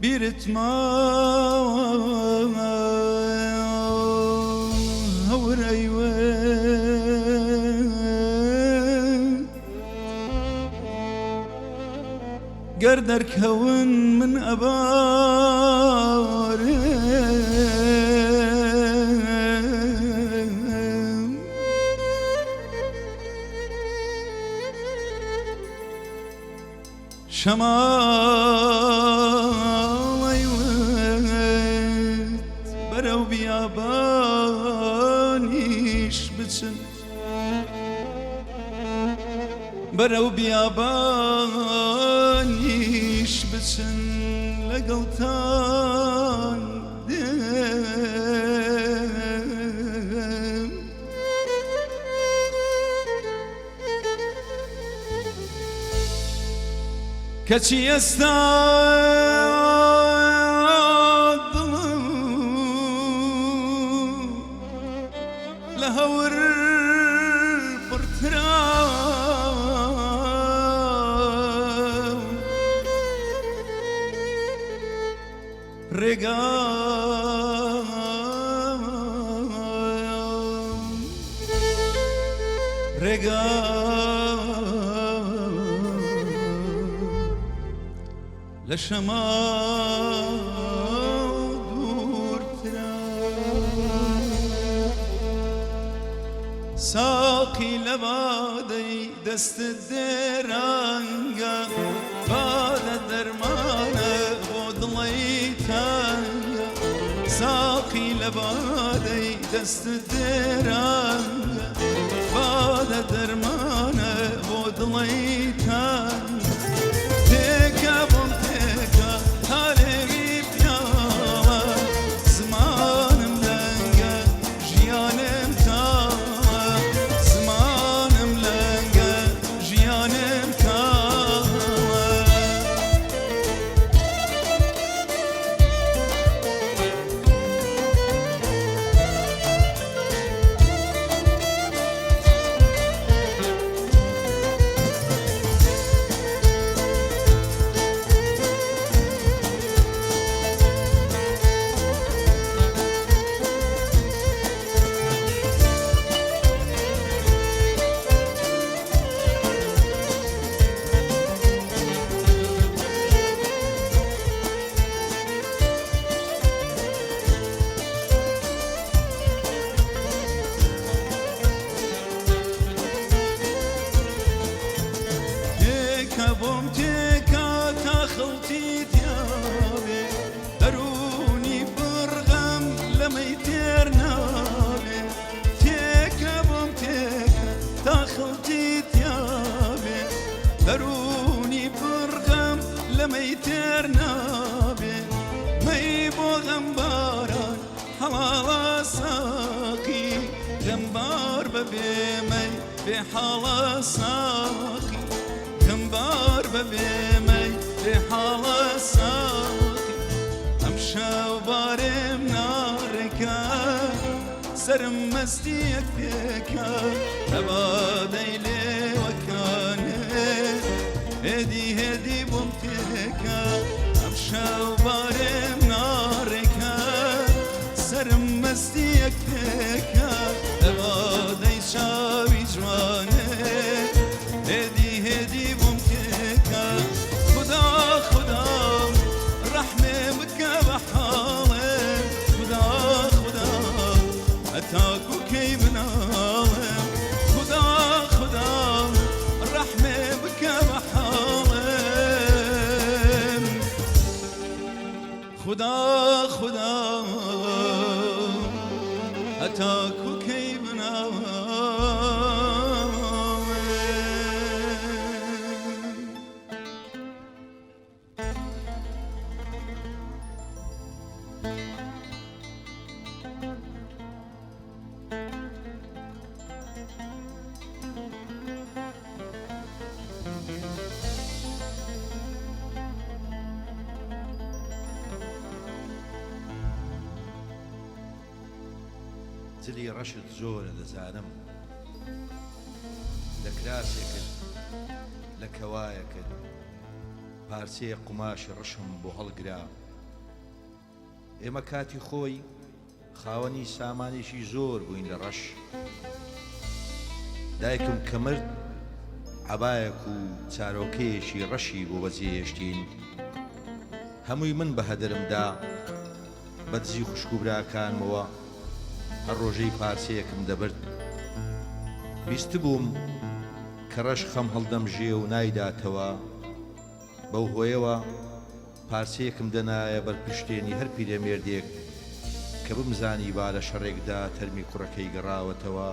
بيرتما هوريوان قردر كون من أبار شماوي ويت برو بيابانيش بچن برو بيابانيش بچن لقلتان دم كتشي يستعد لهور برترا لشما دورترا ساقي لبادي دست الدرانقا بعد درمانه وضليتانقا ساقي لبادي دست الدرانقا بعد درمانه وضليتانقا دروني برغم لميتر نابي مي بو غمباران حوالا ساقي غمبار ببي مي بحالا ساقي غمبار ببي مي بحالا ساقي امشى وبارم ناركا سرم مستيك بيكا تبادي لي هدي هدي بمتكا امشى وبارم ناركا سرم مستيك تكا ابادي شاوي جوانه هدي هدي بمتكا خدا خدا رحمه بكا بحاله خدا خدا اتاكو كي مناله خدا خدا رحمه بكا خدا خدا أتاكو كيبنا زلي رشد زور دەزانم لە کراسێکت لە کەوایەکت پارچەیە قوماشی ڕشم بۆ هەڵگرا ئێمە کاتی خۆی خاوەنی سامانێکی زۆر بووین لە ڕەش. دایکم کە مرد عەبایەک و چارۆکەیەکی ڕەشی بۆ بەجێهێشتین. هەمووی من بە هەدرمدا بە دزی خوشک و براکانمەوە هەر ڕۆژەی پارچەیەکم دەبرد. بیست بووم کە ڕەش خەم هەڵدەمژێ و نایداتەوە. بەو هۆیەوە پارچەیەکم دەنایە بەرپشتێنی هەر پیرەمێردێک کە بمزانی با لە شەڕێکدا تەرمی کوڕەکەی گەڕاوەتەوە.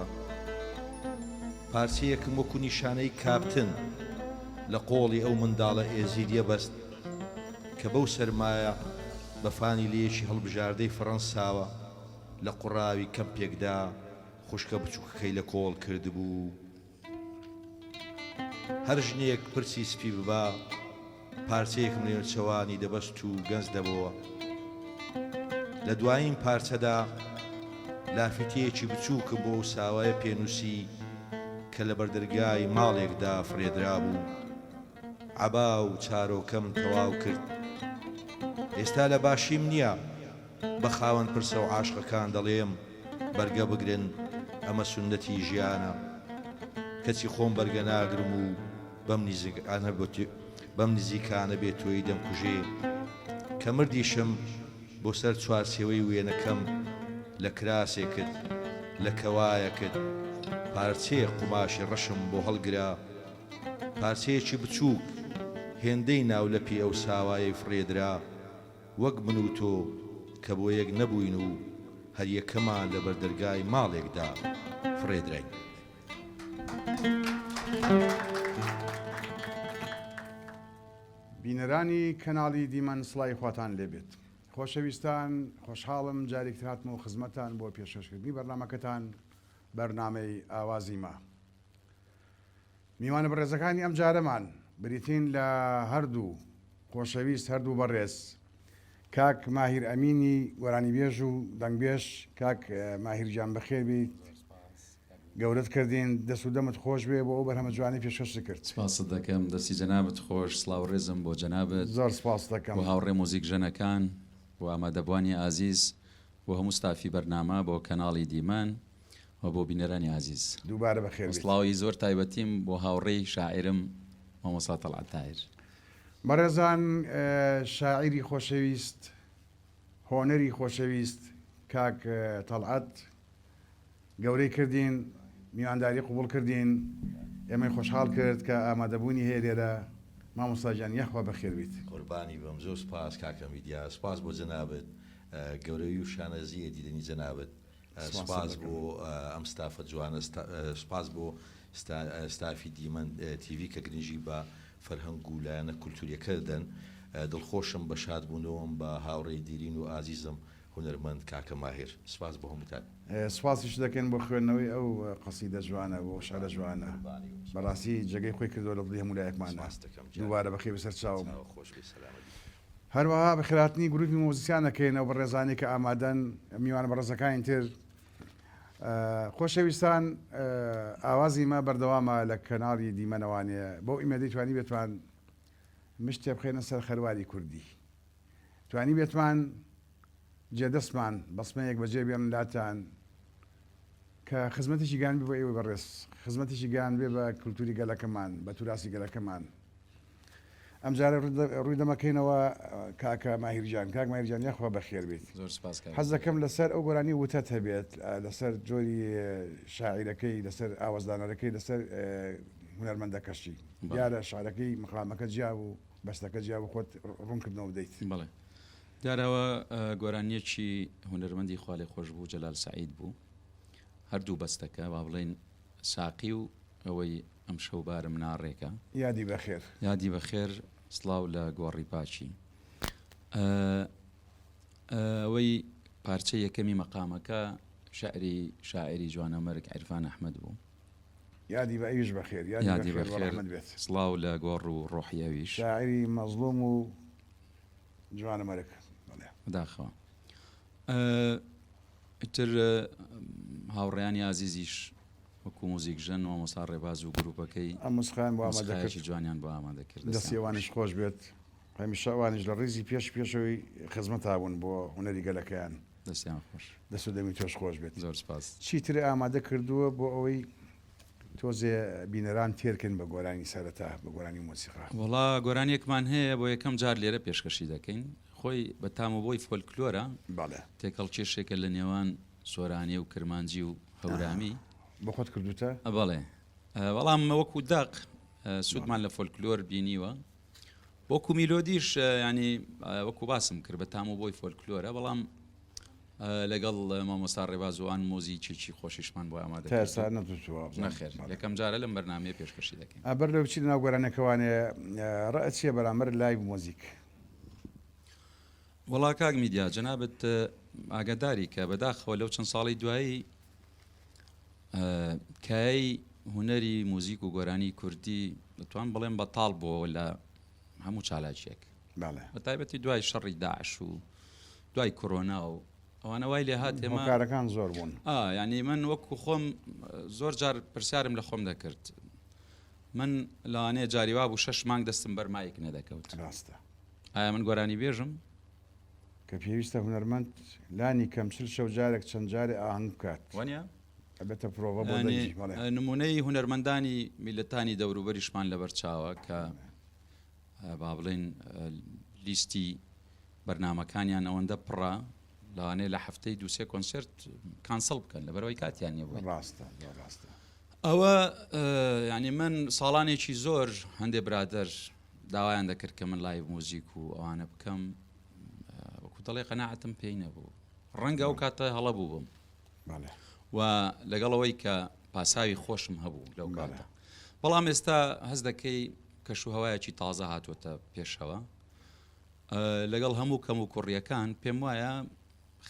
پارچەیەکم وەکو نیشانەی کاپتن لە قۆڵی ئەو منداڵە ئێزیدیە بەست کە بەو سەرمایە بە فانی لێشی هەڵبژاردەی فەڕەنساوە لە قوڕاوی کەمپێکدا خوشکە بچووکەکەی لە کۆڵ کردبوو. هەر ژنێک پرسی سپی ببا پارچەیەکم لێ چەوانی دەبەست و گەنج دەبەوە. لە دوایین پارچەدا لافیتەیەکی بچووکم بۆ ساوایە پێنووسی کە لە بەردەرگای ماڵێکدا فرێدرا بوو. عەبا و چارۆکەم تەواو کرد. ئێستا لە باشیم نییە بە خاوەن پرسە و عاشقەکان دەڵێم بەرگە بگرن ئەمە سونەتی ژیانە. کەچی خۆم بەرگە ناگرم و بەم نزیکانە بێت تۆی دەمکوژێ. کە مردیشم بۆ سەر چوارچێوەی وێنەکەم لە کراسێکت لە کەوایەکت پارچەیە قوماشی ڕەشم بۆ هەڵگرا. پارچەیەکی بچووک هێندەی ناولەپی ئەو ساوایەی فرێدرا وەک من و تۆ کە بۆ یەک نەبووین و هەر یەکەمان لە بەردەرگای ماڵێکدا فرێدراین. بینەرانی کەناڵی دیمەن سڵای خواتان لێبێت. خۆشەویستان، خۆشحاڵم جارێک هاتمەوە خزمەتان بۆ پێشکەشکردنی بەرنامەکەتان بەرنامەی ئاوازی ما. میوانە بەڕێزەکانی ئەم جارەمان بریتین لە هەردوو خۆشەویست هەردوو بەڕێز کاک ماهیر ئەمینی گۆرانی بێژ و دەنگبێش. کاک ماهیر جان بەخێر بیت، گەورت کردین، دەست و دەمت خۆش بێ بۆ ئەو بەرهەمە جوانی پێشکەش کرد. سپاس دەکەم، دەستی جەنابەت خۆش، سڵاو ڕێزم بۆ جەنابەت، زۆر سپاس دەکەم بۆ هاوڕێ مۆزیک ژەنەکان و ئامادەبوانی ئازیز بۆ هەموو ستافی بەرنامە بۆ کەناڵی دیمان و بۆ بینەرانی ئازیز. دووبارە بەخێر بیت. سڵاوی زۆر تایبەتیم بۆ هاوڕێی شاعرم مامۆستا تەڵعەت تاهیر. بەڕێزان، شاعیری خۆشەویست، هۆنەری خۆشەویست کاک تەڵعەت گەورەی کردین، میوانداری قوبوڵ کردین، ئێمەی خۆشحاڵ کرد کە ئامادەبوونی هەیە لێرە. مامۆستا جان یەخوا بەخێر بیت. قوربانی بەم، زۆر سپاس کاکە میدیا، سپاس بۆ جەنابەت، گەورەی و شانەزیە دیدنی جەنابەت، سپاس بۆ ئەم ستافە جوانە، سپاس بۆ ستافی دیمەن تیڤی کە گرنگی بە فەرهەنگ و لایەنە کولتوریەکە دەن. دڵخۆشم بە شادبوونەوەم بە هاوڕێی دیرین و ئازیزم هونەرمەند کاکە ماهیر. سپاس بۆ هەمووتان. سپاسیش دەکەن بۆ خوێندنەوەی ئەو قەسیدە جوانە بۆ شارە جوانە. بەڕاستی جێگەی خۆی کردەوە لە دڵی هەموو لایەکمانە. دووبارە بەخێر بەسەر چاوم. هەروەها بەخێراتنی گروپی مۆزیسیانەکەینەوە بە ڕێزانی کە ئامادەن، میوانە بەڕێزەکانی تر. خۆشەویستان، ئاوازی ما بەردەوامە لە کەناڵی دیمەنەوانەیە. بۆ ئیمێدەی توانی بێتوان مشتێ بخێنە سەر خەرواری کوردی، توانی بێتوان جێدەستمان بەسمەیەک بەجێ بێن لاتان کە خزمەتێکی گیان بێ بۆ ئێوە بەڕێز، خزمەتێکی گیان بێ بە کولتوری گەلەکەمان، بە توراسی گەلەکەمان. ئەم جارە ڕووی دەمەکەینەوە کاکە ماهیرجان. کاک ماهیرجان یەخوا بەخێر بیت. زۆر سپاس. حەز دەکەم لەسەر ئەو گۆرانی وتەت هەبێت، لەسەر جۆری شاعیرەکەی، لەسەر ئاوازدانەرەکەی، لەسەر هونەرمەندەکەشی. دیارە شعرەکەی مقامەکە جیا و بەستەکە جیا و خۆت ڕوونکردنەوە بدەیت. بەڵێ، دیارەوە گۆرانیەکی هونەرمەندی خوا لێ خۆش بوو، جەلال سەعید بوو. هەردوو بەستەکە با بڵێن ساقی و ئەوەی ئەم شەوبارم ناڕێکە. یادی بەخێر، یادی بەخێر، سڵاو لە گۆڕی پاچی. ئەوەی پارچە یەکەمی مەقامەکە شاعری جوانە مەرگ عیرفان ئەحمەد بوو. یادی بە ئەویش بەخێر، یادی بەخێر، سڵاو لە گۆڕ و ڕۆحی ئەویش. شاعری مەزلوم و جوانە مەرگ داخەوە. ئیتر هاوڕێیانی ئازیزیش وەکو موزیک ژەن و مۆستا ڕێباز و گروپەکەی ئەم مسخان بۆ ئامادەکردی جوانیان بۆ ئامادەکرد. دەستیێوانش خۆش بێت، هەمیشە ئەوانش لە ڕێزی پێشەوەی خزمەت هاون بۆ هوەری گەلەکەیان دەستیان خۆش دەست و دەمی تۆش خۆش بێت. زۆر سپاس. چیتر ئامادە کردووە بۆ ئەوەی تۆزێ بینەران تێرکن بە گۆرانی سەرەتا بە گۆرانی مۆسیقا؟ وڵا گۆرانیەکمان هەیە بۆ یەکەم جار لێرە پێشکەشی دەکەین، خۆی بە تام و بۆی فۆلکلۆرە بەڵێ تێکەڵ کێشێکە لە نێوان سۆرانی و کرمانجی و هەورامی. بۆ خۆت کردوتە؟ بەڵێ بەڵام وەکو داق سوودمان لە فۆلکلۆر بینیوە، وەکو میلۆدیش ینی وەکو باسم کرد بە تام و بۆی فۆلکلۆرە، بەڵام لەگەڵ مامۆستا ڕێبازوان مۆزیکێکی خۆشیشمان بۆ ئامادە تا ئێستا نەدوتووە نەخێر یەکەم جارە لەم بەرنامەیە پێشکەشی دەکەین. ئەبەر لەو چی ناو گۆرانەکەوانێ ڕەت چیە بەرامبەر لایڤ مۆزیک؟ وڵا کاک میدیا جەنابەت ئاگاداری کە بەداخەوە لەو چەند ساڵی دوایی کای هوەری موزیک و گۆرانی کوردی دەتوان بڵێن بەتاڵ بووە لە هەموو چالاکیێک، بە تایبەتی دوای شەڕی داعش و دوای کۆرۆنا و ئەوانە وای لێ هات ئێمە کارەکان زۆر بوون. ینی من وەکو خۆم زۆر جار پرسیارم لە خۆم دەکرد، من لەوانەیە جاریوا بوو 6 مانگ دەستم بەرمایەک نەدەکەوت، ڕاستە ئایا من گۆرانی بێژم کە پێویستە هونەرمەند لانی کەمسل شەو جارێک چەند جارێ ئاهەنگ بکات وانە ئەبێتە پرۆڤە بۆ دەنجی. نمونەی هونەرمەندانی میلەتانی دەوروبەریشمان لەبەرچاوە کە با بڵێن لیستی بەرنامەکانیان ئەوەندە پڕە لەوانەیە لە هەفتەی دووسێ کۆنسرت کانسڵ بکەن لەبەرەوەی کاتیان نیە بووی. ڕاستە ڕاستە ئەوە ینی من ساڵانێکی زۆر هەندێک برادەر داوایان دەکرد کە من لایڤ مۆزیک و ئەوانە بکەم، وەکو دەڵێ قەناعەتم پێی نەبوو، ڕەنگە ئەو کاتە هەڵە بوو بم و لەگەڵەوەی کە پاساوی خۆشم هەبوو لەو کاتە. بەڵام ئێستا هەز دەکەی کەشوهەوایەکی تازە هاتووەتە پێشەوە لەگەڵ هەموو کەم و کوڕیەکان پێم وایە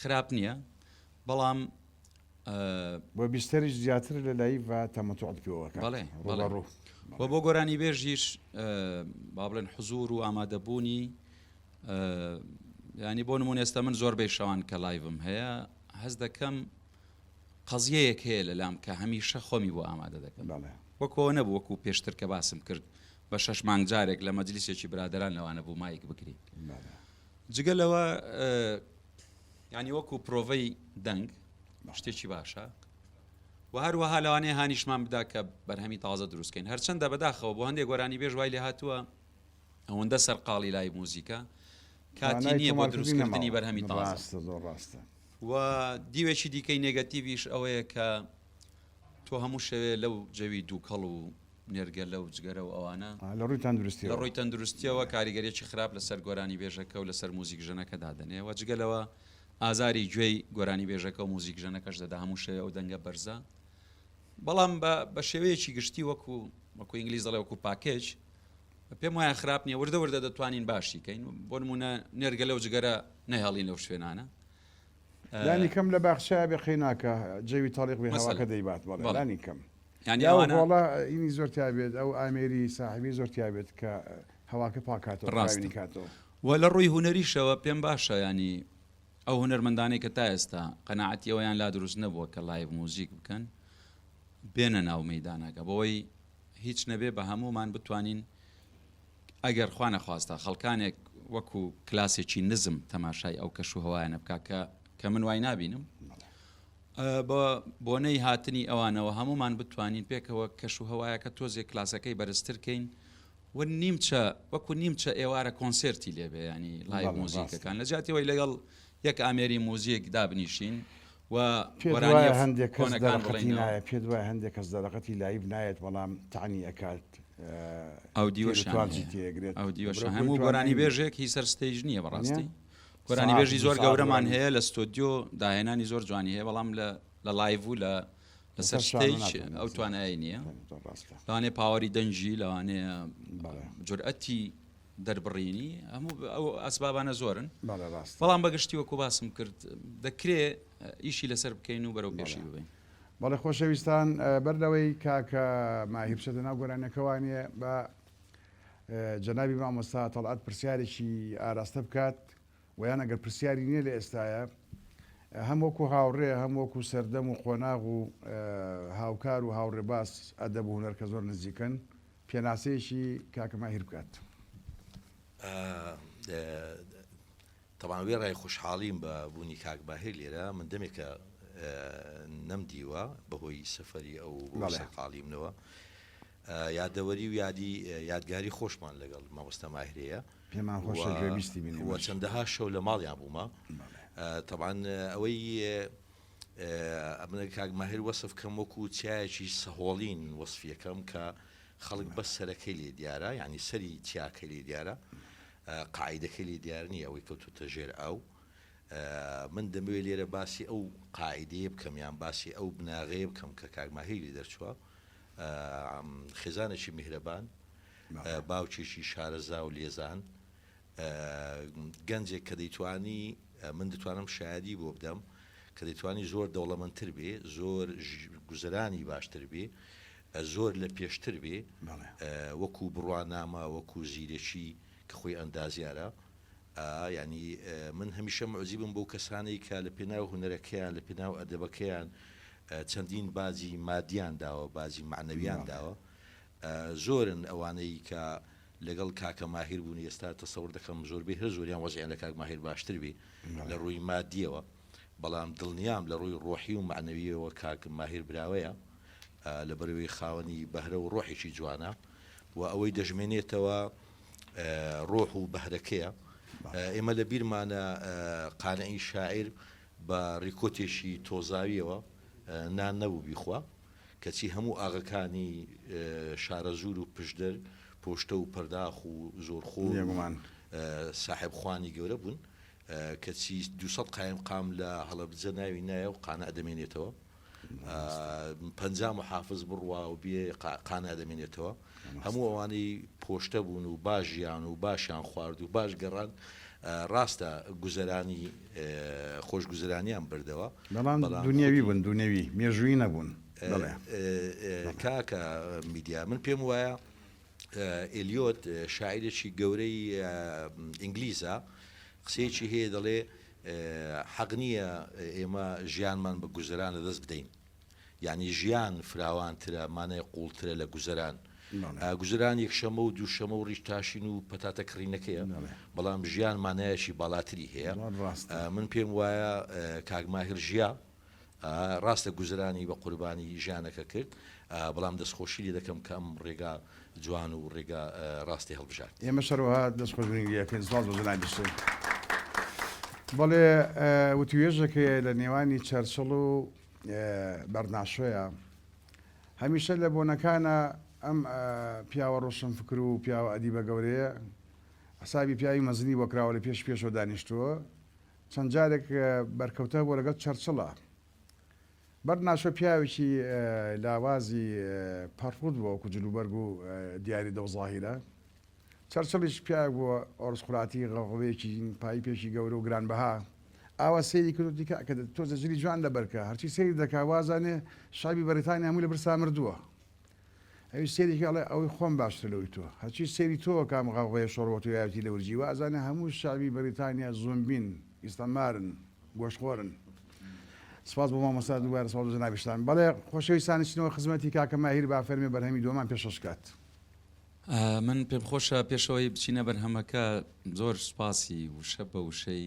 خراپ نییە، بەڵام بۆ بیستەریش زیاتر لە لایڤ تەمەتوعت پێوەکە. بەڵێ بۆ بۆ گۆرانی بێژیش با بڵێن حزور و ئامادەبوونی، ینی بۆ نمونە ئێستا من زۆربەی شەوان کە لایڤم هەیە هەز دەکەم قەزیەیەک هەیە لەلام کە هەمیشە خۆمی بۆ ئامادە دەکەم، وەکەوە نەبوو وەکو پێشتر کە باسم کرد بە 6 مانگ جارێک لە مەجلیسێکی برادران لەوانە بوو مایک بکری. جگەلەوە ینی وەکو پرۆڤەی دەنگ شتێکی باشە و هەروەها لەوانەیە هانیشمان بدا کە بەرهەمی تازە دروستکەین، هەرچەندە بەداخەوە بۆ هەندێک گۆرانی بێژ وای لێ هاتووە ئەوەندە سەرقاڵی لای موزیکە کاتی نییە بۆ دروستکردنی بەرهەمی تازە. و دیوێکی دیکەی نێگەتیڤیش ئەوەیە کە تۆ هەموو شەوێ لەو جەوی دووکەڵ و نێرگە لەو جگەرە و ئەوانە لە ڕووی تەندروستی لە ڕووی تەندروستیەوە کاریگەریەکی خراپ لەسەر گۆرانی بێژەکە و لەسەر موزیک ژەنەکە دادنێ و جگەلەوە ئازاری گوێی گۆرانی بێژەکە و موزیک ژەنەکەش دەدا هەموو شەوێ ئەو دەنگە بەرزە، بەڵام بە شێوەیەکی گشتی وەکو ئینگلیز دەڵێ وەکو پاکێج پێم وایە خراپ نییە، وردە وردە دەتوانین باشیکەین، بۆ نمونە نێرگە لەو جگەرە نەهێڵین لەو شوێنانە. لانی کەم لە باخشای بێخی ناکە جەوی تاڵیق بێ هەواکە دەیبات بەڵێ لانی کەم وڵا ئینی زۆر تیابێت ئەو ئامێری ساحبی زۆر تیابێت کە هەواکە پاکاتەوە ڕاستنی کاتەوە. و لە ڕووی هوەریشەوە پێم باشە ینی ئەو هوەرمەندانەی کە تا ئێستا قەناعەتی ئەویان لا دروست نەبووە کە لایڤ موزیک بکەن بێنە ناو مەیدانەکە بەوەی هیچ نەبێ بە هەمومان بتوانین ئەگەر خوا نەخواستە خەڵکانێک وەکو کلاسێکی نزم تەماشای ئەو کەشوهەوایانە بکە کە من وای نابینم بە بۆنەی هاتنی ئەوانەوە هەمومان بتوانین پێکەوە کەشوهەوایەکە تۆزێک کلاسەکەی بەرزترکەین و نیمچە وەکو نیمچە ئێوارە کۆنسرتی لێبێ ینی لایڤ مۆزیکەکان لە جاتیەوەی لەگەڵ یەک ئامێری مۆزیک دابنیشین و هەندێک کەسداقەتینایە پێ دوای هەندێک کەس دەرەقەتی لایڤ نایەت بەڵام تانی ئەکات ئەو دیوەش هەموو گۆرانی بێژێک هی سەر ستەیج نییە بەڕاستی گۆرانی بێژی زۆر گەورەمان هەیە لە ستۆدیۆ داهێنانی زۆر جوانی هەیە بەڵام لە لایڤ و لەسەر ستەیج ئەو توانایی نییە، لەوانێ پاوەری دەنجی لەوانەیە جورئەتی دەربڕینی هەموو ئەو ئەسبابانە زۆرن، بەڵام بەگشتی وەکو باسم کرد دەکرێت ئیشی لەسەر بکەین و بەرەو پێشی ببین. بەڵێ خۆشەویستان بەردەوەی کاکە ماهی بچێتە ناو گۆرانەکەوانێ بە جەنابی مامۆستا تەڵعات پرسیارێکی ئاراستە بکات ویان ئەگەر پرسیاری نییە لە ئێستاە هەم وەکو هاوڕێ هەم وەکو سەردەم و خۆناغ و هاوکار و هاوڕێباس ئەدەب و هونەر کە زۆر نزیکن پێناسەیەکی کاکە ماهیر بکات. طبعا وێ ڕای خۆشحاڵیم بە بوونی کاک باهیر لێرە من دەمێکە نەمدیوە بەهۆی سەفەری ئەو ڕۆژەقاڵی منەوە یادەوەری و یادگاری خۆشمان لەگەڵ مامۆستا ماهرەیە پێمان خۆشە گوێبیستی بینی وە چەندەها شەو لە ماڵیان بوومە طبعا ئەوەی ئەمە کاک ماهر وەسف کەم وەکو چایەکی سەهۆڵین وەسفیەکەم کە خەڵک بەس سەرەکەی لێ دیارە یعنی سەری چیاکەی لێ دیارە قاعیدەکەی لێ دیار نییە ئەوەی کەوتوتە ژێر ئەو من دەمەوێت لێرە باسی ئەو قاعیدەیە بکەم یان باسی ئەو بناغەیە بکەم کە کاک ماهیر لێ دەرچووە خێزانێکی میهرەبان باوکێکی شارەزا و لێزان گەنجێک کە دەیتوانی من دەتوانم شایدی بۆ بدەم کە دەیتوانی زۆر دەوڵەمەندتر بێ زۆر گوزەرانی باشتر بێ زۆر لە پێشتر بێ وەکو بڕوانامە وەکو زیرەکی کە خۆی ئەندازیارە ینی من هەمیشە معزیبم بۆ کەسانی کە لە پێناو هونەرەکەیان لە پێناو ئەدەبەکەیان چەندین بازی مادیان داوە بازی معنەویان داوە زۆرن ئەوانەی کە لەگەڵ کاکە ماهیر بوون ئێستا تەسەور دەکەم زۆربەی هەر زۆریان وەزیان لە کاک ماهیر باشتر بێ لە ڕووی مادیەوە بەڵام دڵنیام لە ڕووی ڕۆحی و معنەویەوە کاک ماهیر براوەیە لە بەرەوەی خاوەنی بەهرە و ڕۆحێکی جوانە و ئەوەی دەژمێنێتەوە ڕۆح و بەهرەکەیە ئێمە لە بیرمانە قانعی شاعیر بە ڕیکۆتێکی تۆزاویەوە نان نەبوو بیخوا کەچی هەموو ئاغەکانی شارە زور و پشدەر پۆشتە و پەرداخ و زۆرخۆ ساحب خوانی گەورە بوون کەچی 200 قایم قام لە هەڵەبجە ناوی نایە و قانە ئەدەمێنێتەوە 50 محافظ بڕوا و بێ قانە ئەدەمێنێتەوە هەموو ئەوانەی پۆشتە بوون و باژیان و باشیان خوارد و باش گەڕان ڕاستە گوزەرانی خۆش گوزەرانیان بردەوە بەڵام دنیاوی بوون دنیاوی مێژووی نەبوون کاکە میدیا من پێم وایە ئێلیۆت شاعیرێکی گەورەی ئینگلیزە قسەیەکی هەیە دەڵێ حەق نییە ئێمە ژیانمان بە گوزەران لەدەست بدەین یعنی ژیان فراوانترە مانای قوڵترە لە گوزەران گوزەران یەک شەمە و دوو شەمە و ڕیشتاشین و پەتاتە کڕینەکەیە بەڵام ژیان مانایەکی باڵاتری هەیە من پێم وایە کاک ماهر ژیا ڕاستە گوزەرانی بە قوربانی ژیانەکە کرد بەڵام دەستخۆشی لێ دەکەم کە ئەم ڕێگا جوان و ڕێگا ڕاستی هەڵبژات ئێمە شەرەوە دەستخۆشبوونیەکەین سڵ بەزنای بشین بەڵێ وتوێژەکە لە نێوانی چەرچڵ و بەرناشۆیە هەمیشە لە بۆنەکانە ئەم پیاوە ڕۆشن فکر و پیاوە ئەدیبە گەورەیە حسابی پیاوی مەزنی بۆ کراوە لە پێشەوە دانیشتووە چەند جارێک بەرکەوتە بۆ لەگەڵ چەرچڵە بەرناشۆ پیاوێکی لاوازی پەرفود بووە وەکو جلوبەرگ و دیاری دەوزاهیرە چەرچڵیش پیاوێک بووە ئۆرسقولاتی غەڵغەڵەیەکی پایی پێشی گەورە و گرانبەها ئاوا سەیری کردوتی کە تۆ زەجری جوان لەبەرکە هەرچی سەیری دەکا وازانێ شابی بەریتانیا هەمووی لە برسا مردووە ئەوی سێری کاڵێ ئەوەی خۆم باشتر لەوەی تۆ هەرچی سێری تۆ کام غەڵغەڵەیە شۆڕەوە تو یاوتی لە ورجی وازانێ هەموو شابی بەریتانیا زۆمبین ئیستەمارن گۆشخۆرن سپاس بۆ مامۆستا دووبارە سەڵ جەنابی شتان بەڵێ خۆشەویستانی چنەوە خزمەتی کاکە ماهیر با فەرمێ بەرهەمی دووەمان پێشەش کات من پێم خۆشە پێشەوەی بچینە بەرهەمەکە زۆر سپاسی وشە بە وشەی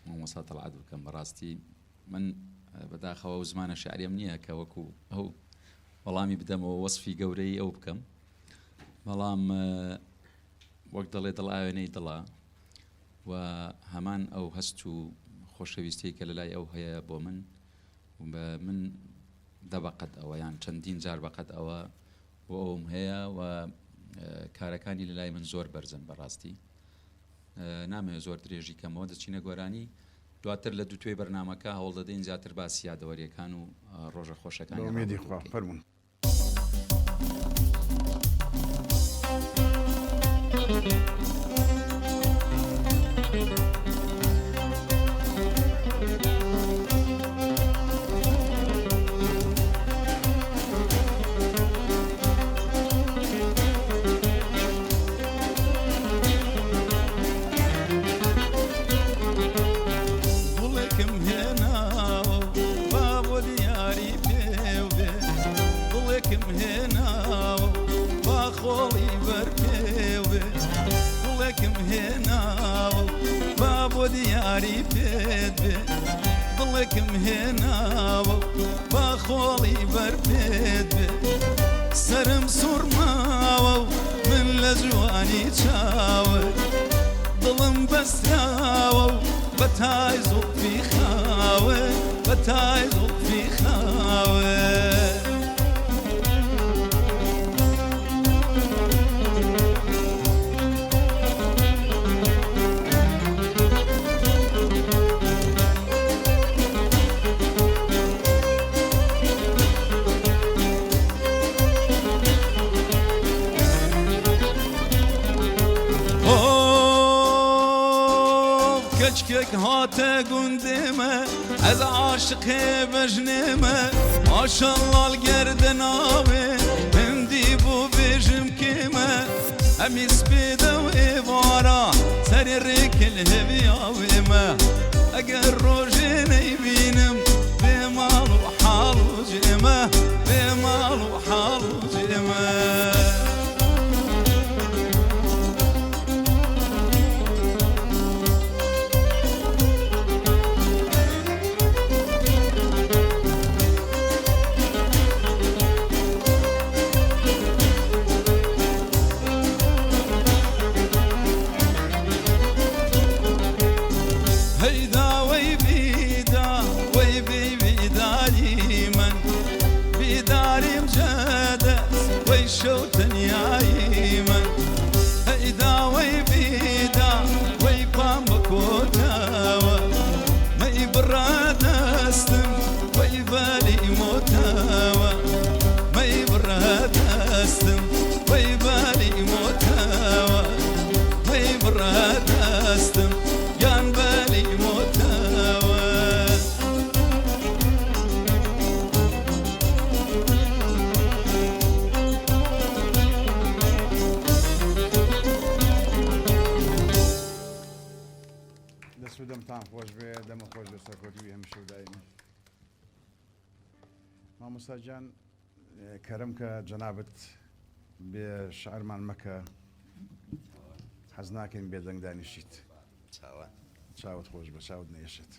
مامۆستا تەڵعات بکەم بەڕاستی من بەداخەوە و زمانە شعریم نییە کە وەکو ئەو وەڵامی بدەمەوە وەسفی گەورەی ئەو بکەم بەڵام وەک دەڵێ دڵاوێنەی دڵە و هەمان ئەو هەست و خۆشەویستی کە لەلای ئەو هەیە بۆ من من دەبقەت ئەوە یان چەندین جار بەقەت ئەوە بۆ ئەوم هەیە و کارەکانی لەلای من زۆر بەرزن بەڕاستی نامەوێت زۆر درێژی کەمەوە دەچینە گۆرانی دواتر لە دووتوێ بەرنامەکە هەوڵ دەدەین زیاتر باسی یادەوەریەکان و ڕۆژە خۆشەکانی فەرموون. دڵێکم هێناوە با بۆ دیاری پێت بێ دڵێکم هێناوە با خۆڵی بەر پێت بێ سرم سوورماوە و من لە جوانی چاوە دڵم بەستراوە و بە تای زوڵفی خاوە بە تای زوڵفی خاوە کچکک هاتە گوندێمە ئەز عاشقێ بەژنێمە ماشەڵڵال گەردە ناوێ هەندی بۆ بێژم کێمە ئەمی سپێدە و ئێوارە سەری ڕێکل هەویاوێمە ئەگەر ڕۆژێ نەیبینم بێ ماڵ و حاڵ و جێمە بێ ماڵ و حاڵ و جێمە شو تنیایی من هیدا وی بیدا وی پام بکوتاوا می برادستم وی بالی موتاوا می برادستم وی بالی موتاوا می برادستم یان بالی موتاوا دەمتان خۆش بێ دەمە خۆش بە سەرکۆتیوی هەمیشە و دایمە مامۆستاجان کەرم کە جەنابەت بێ شعرمان مەکە حەز ناکەین بێدەنگ دانیشیت چاوت خۆش بە چاوت نەیەشێت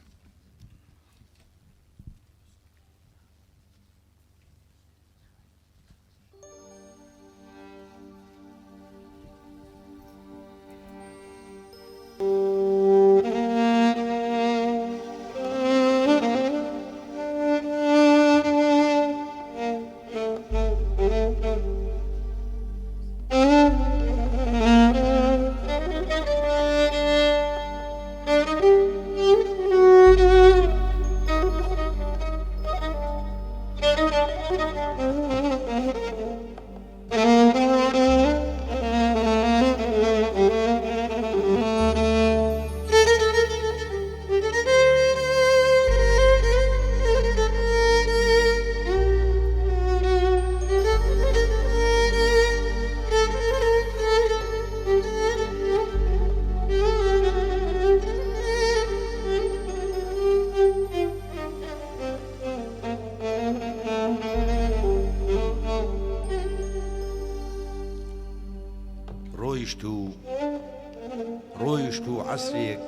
ڕۆیشت و عەسرێک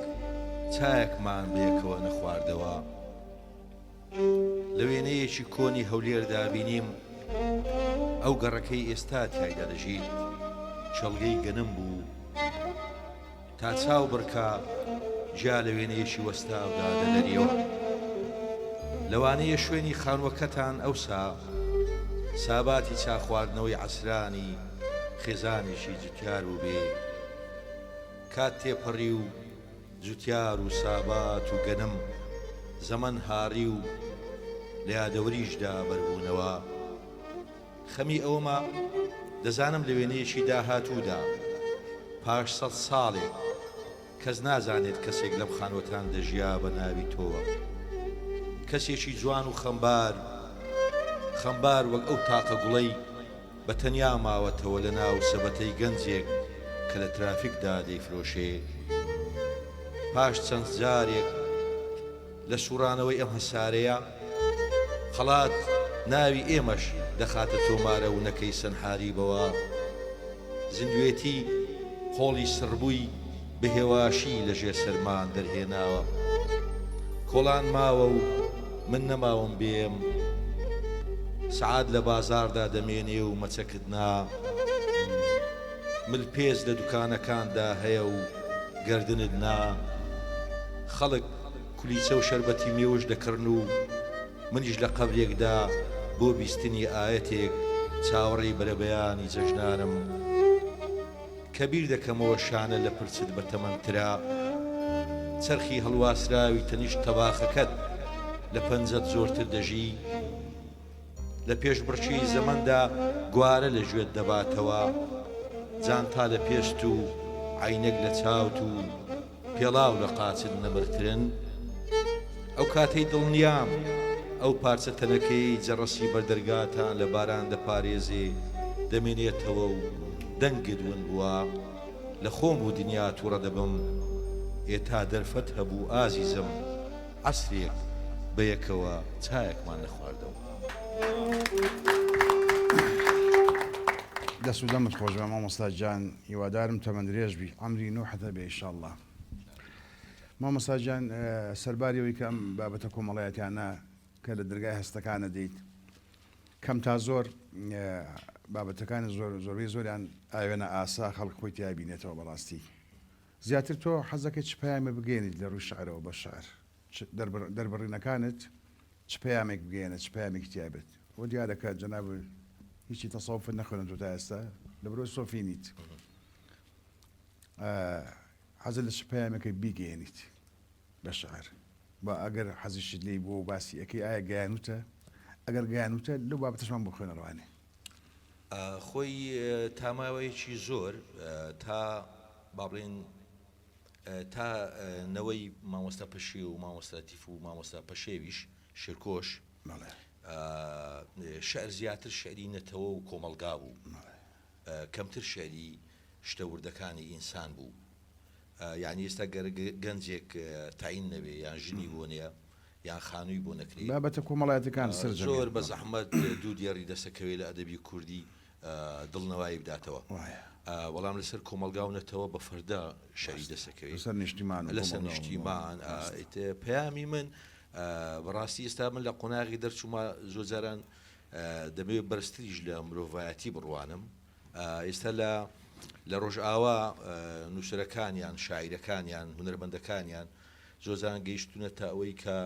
چایەکمان بەیەکەوە نەخواردەوە لە وێنەیەکی کۆنی هەولێردا بینیم ئەو گەڕەکەی ئێستا تایدا دەژیت چەڵگەی گەنم بوو تا چاو بڕکە جا لە وێنەیەکی وەستاودا دەدەریەوە لەوانەیە شوێنی خانووەکەتان ئەوسا ساباتی چاخواردنەوەی عەسرانی خێزانێکی جوتیار و بێ کات تێپەڕی و جوتیار و سابات و گەنم زەمەن هاڕی و لە یادەوەریشدا بەربوونەوە خەمی ئەومە دەزانم لە وێنەیەکی داهاتوودا پاش 100 ساڵێک کەس نازانێت کەسێک لەم خانوەتان دەژیا بە ناوی تۆوە کەسێکی جوان و خەمبار وەک ئەو تاقە گوڵەی بە تەنیا ماوەتەوە لە ناو سەبەتەی گەنجێک کە لە ترافیکدا دەیفرۆشێ پاش چەند جارێک لە سوڕانەوەی ئەم هەسارەیە خەڵات ناوی ئێمەش دەخاتە تۆمارە و نەکەی سەنحاری بەوە زیندوێتی خۆڵی سڕبووی بە هێواشی لەژێر سەرمان دەرهێناوە کۆڵان ماوە و من نەماوم بێم سعاد لە بازاردا دەمێنێ و مەچەکردنا مل پێز لە دوکانەکاندا هەیە و گردنت نا خەڵک کولیچە و شەربەتی مێوش دەکردن و منیش لە قەبرێکدا بۆ بیستنی ئاەتێک چاوەڕێی بەرەبەیانی جەژنانم کەبیر دەکەمەوە شانە لە پرچت بە تەمەنترا چرخی هەڵواسراوی تەنیشت تەباخەکەت لە پەنجەت زۆرتر دەژی لە پێش بڕچی زەمەندا گوارە لە ژوێت دەباتەوە جان تا لە پێشت و عینەک لە چاوت و پێڵاو لە قاچت نەبرترن ئەو کاتەی دڵنیام ئەو پارچە تەنەکەی جەڕەسی بەردەرگاتان لە باران دەپارێزێ دەمێنێتەوە و دەنگت ون بووە لە خۆم و دنیا تووڕە دەبم ئێتا دەرفەت هەبوو ئازیزم عەسرێک بەیەکەوە چایەکمان نەخواردەوە دەست و دەمت خۆش بە مامۆستا گیان هیوادارم تەمەند درێژ بی عەمری نوحەتە بێ ئینشاءڵڵا مامۆستا گیان سەرباریەوەی کە ئەم بابەتە کۆمەڵایەتیانە کە لە دەرگای هەستەکانە دەیت کەم تا زۆر بابەتەکانی زۆربەی زۆریان ئاوێنە ئاسا خەڵک خۆی تیا بینێتەوە بەڕاستی زیاتر تۆ حەزەکەی چ پەیامێ بگەێنیت لە ڕووی شعرەوە بە شعر دەربڕینەکانت چ پەیامێک بگەێنە چ پەیامێکی تیا بێت بۆ دیارەکە جەناب هیچی تەسەوفت نەخوێنن تۆ تا ئێستا لە بەرۆی سۆفی نیت حەزت لە چ پەیامێکی بیگەێنیت بە شعر بە ئەگەر حەزیشت لێی بۆ باسی ئەەکەی ئایا گەیانوتە ئەگەر گەیانوتە لەو بابەتەشمان بۆ خوێنەڕوانێ خۆی تاماوەیەکی زۆر تا باڵێن تا نەوەی مامۆستا پەشێ و مامۆستا تیف و مامۆستا پەشێویش شێرکۆش شعر زیاتر شعری نەتەوە و کۆمەلگا بوو کەمتر شعری شتە وردەکانی ئینسان بوو یعنی ئێستا گەنجێک تاین نەبێ یان ژنی بۆ نیە یان خانووی بۆ نەکرێت بابەتە کۆمەڵایەتەکان سەر زۆر بە زەحمەت دوو دیێڕی دەسەکەوێت لە ئەدەبی کوردی دڵنەوایی بداتەوە وەڵام لەسەر کۆمەلگاونەتەوە بە فەردا شەری دەسەکەوێت لەسەر نیشتیمان لەسەر نیشتیمان پەیامی من بەڕاستی ئێستا من لە قۆناغی دەرچوومە زۆر جاران دەبێت بەرزتریش لە مرۆڤایەتی بڕوانم ئێستا لە ڕۆژئاوا نووسەرەکانیان شاعیرەکانیان هونەرمەندەکانیان زۆرجان گەیشتونە تا ئەوەی کە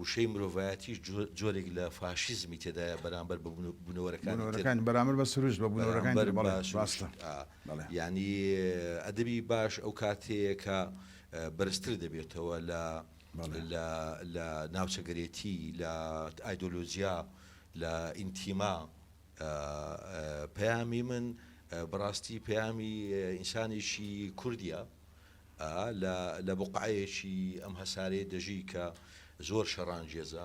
وشەی مرۆڤایەتیش جۆرێک لە فاشیزمی تێدایە بەرامبەر بە بوونەوەرەکان بەرامبەر بە سروش بە بوونەوەرەکان یعنی ئەدەبی باش ئەو کاتەیە کە بەرزتر دەبێتەوە لە ناوچەگەرێتی لە ئایدۆلۆژیا لە ئینتیما پەیامی من بەڕاستی پەیامی ئینسانێکی کوردیە لە بوقعەیەکی ئەم هەسارەیە دەژی کە زۆر شەڕانگێزە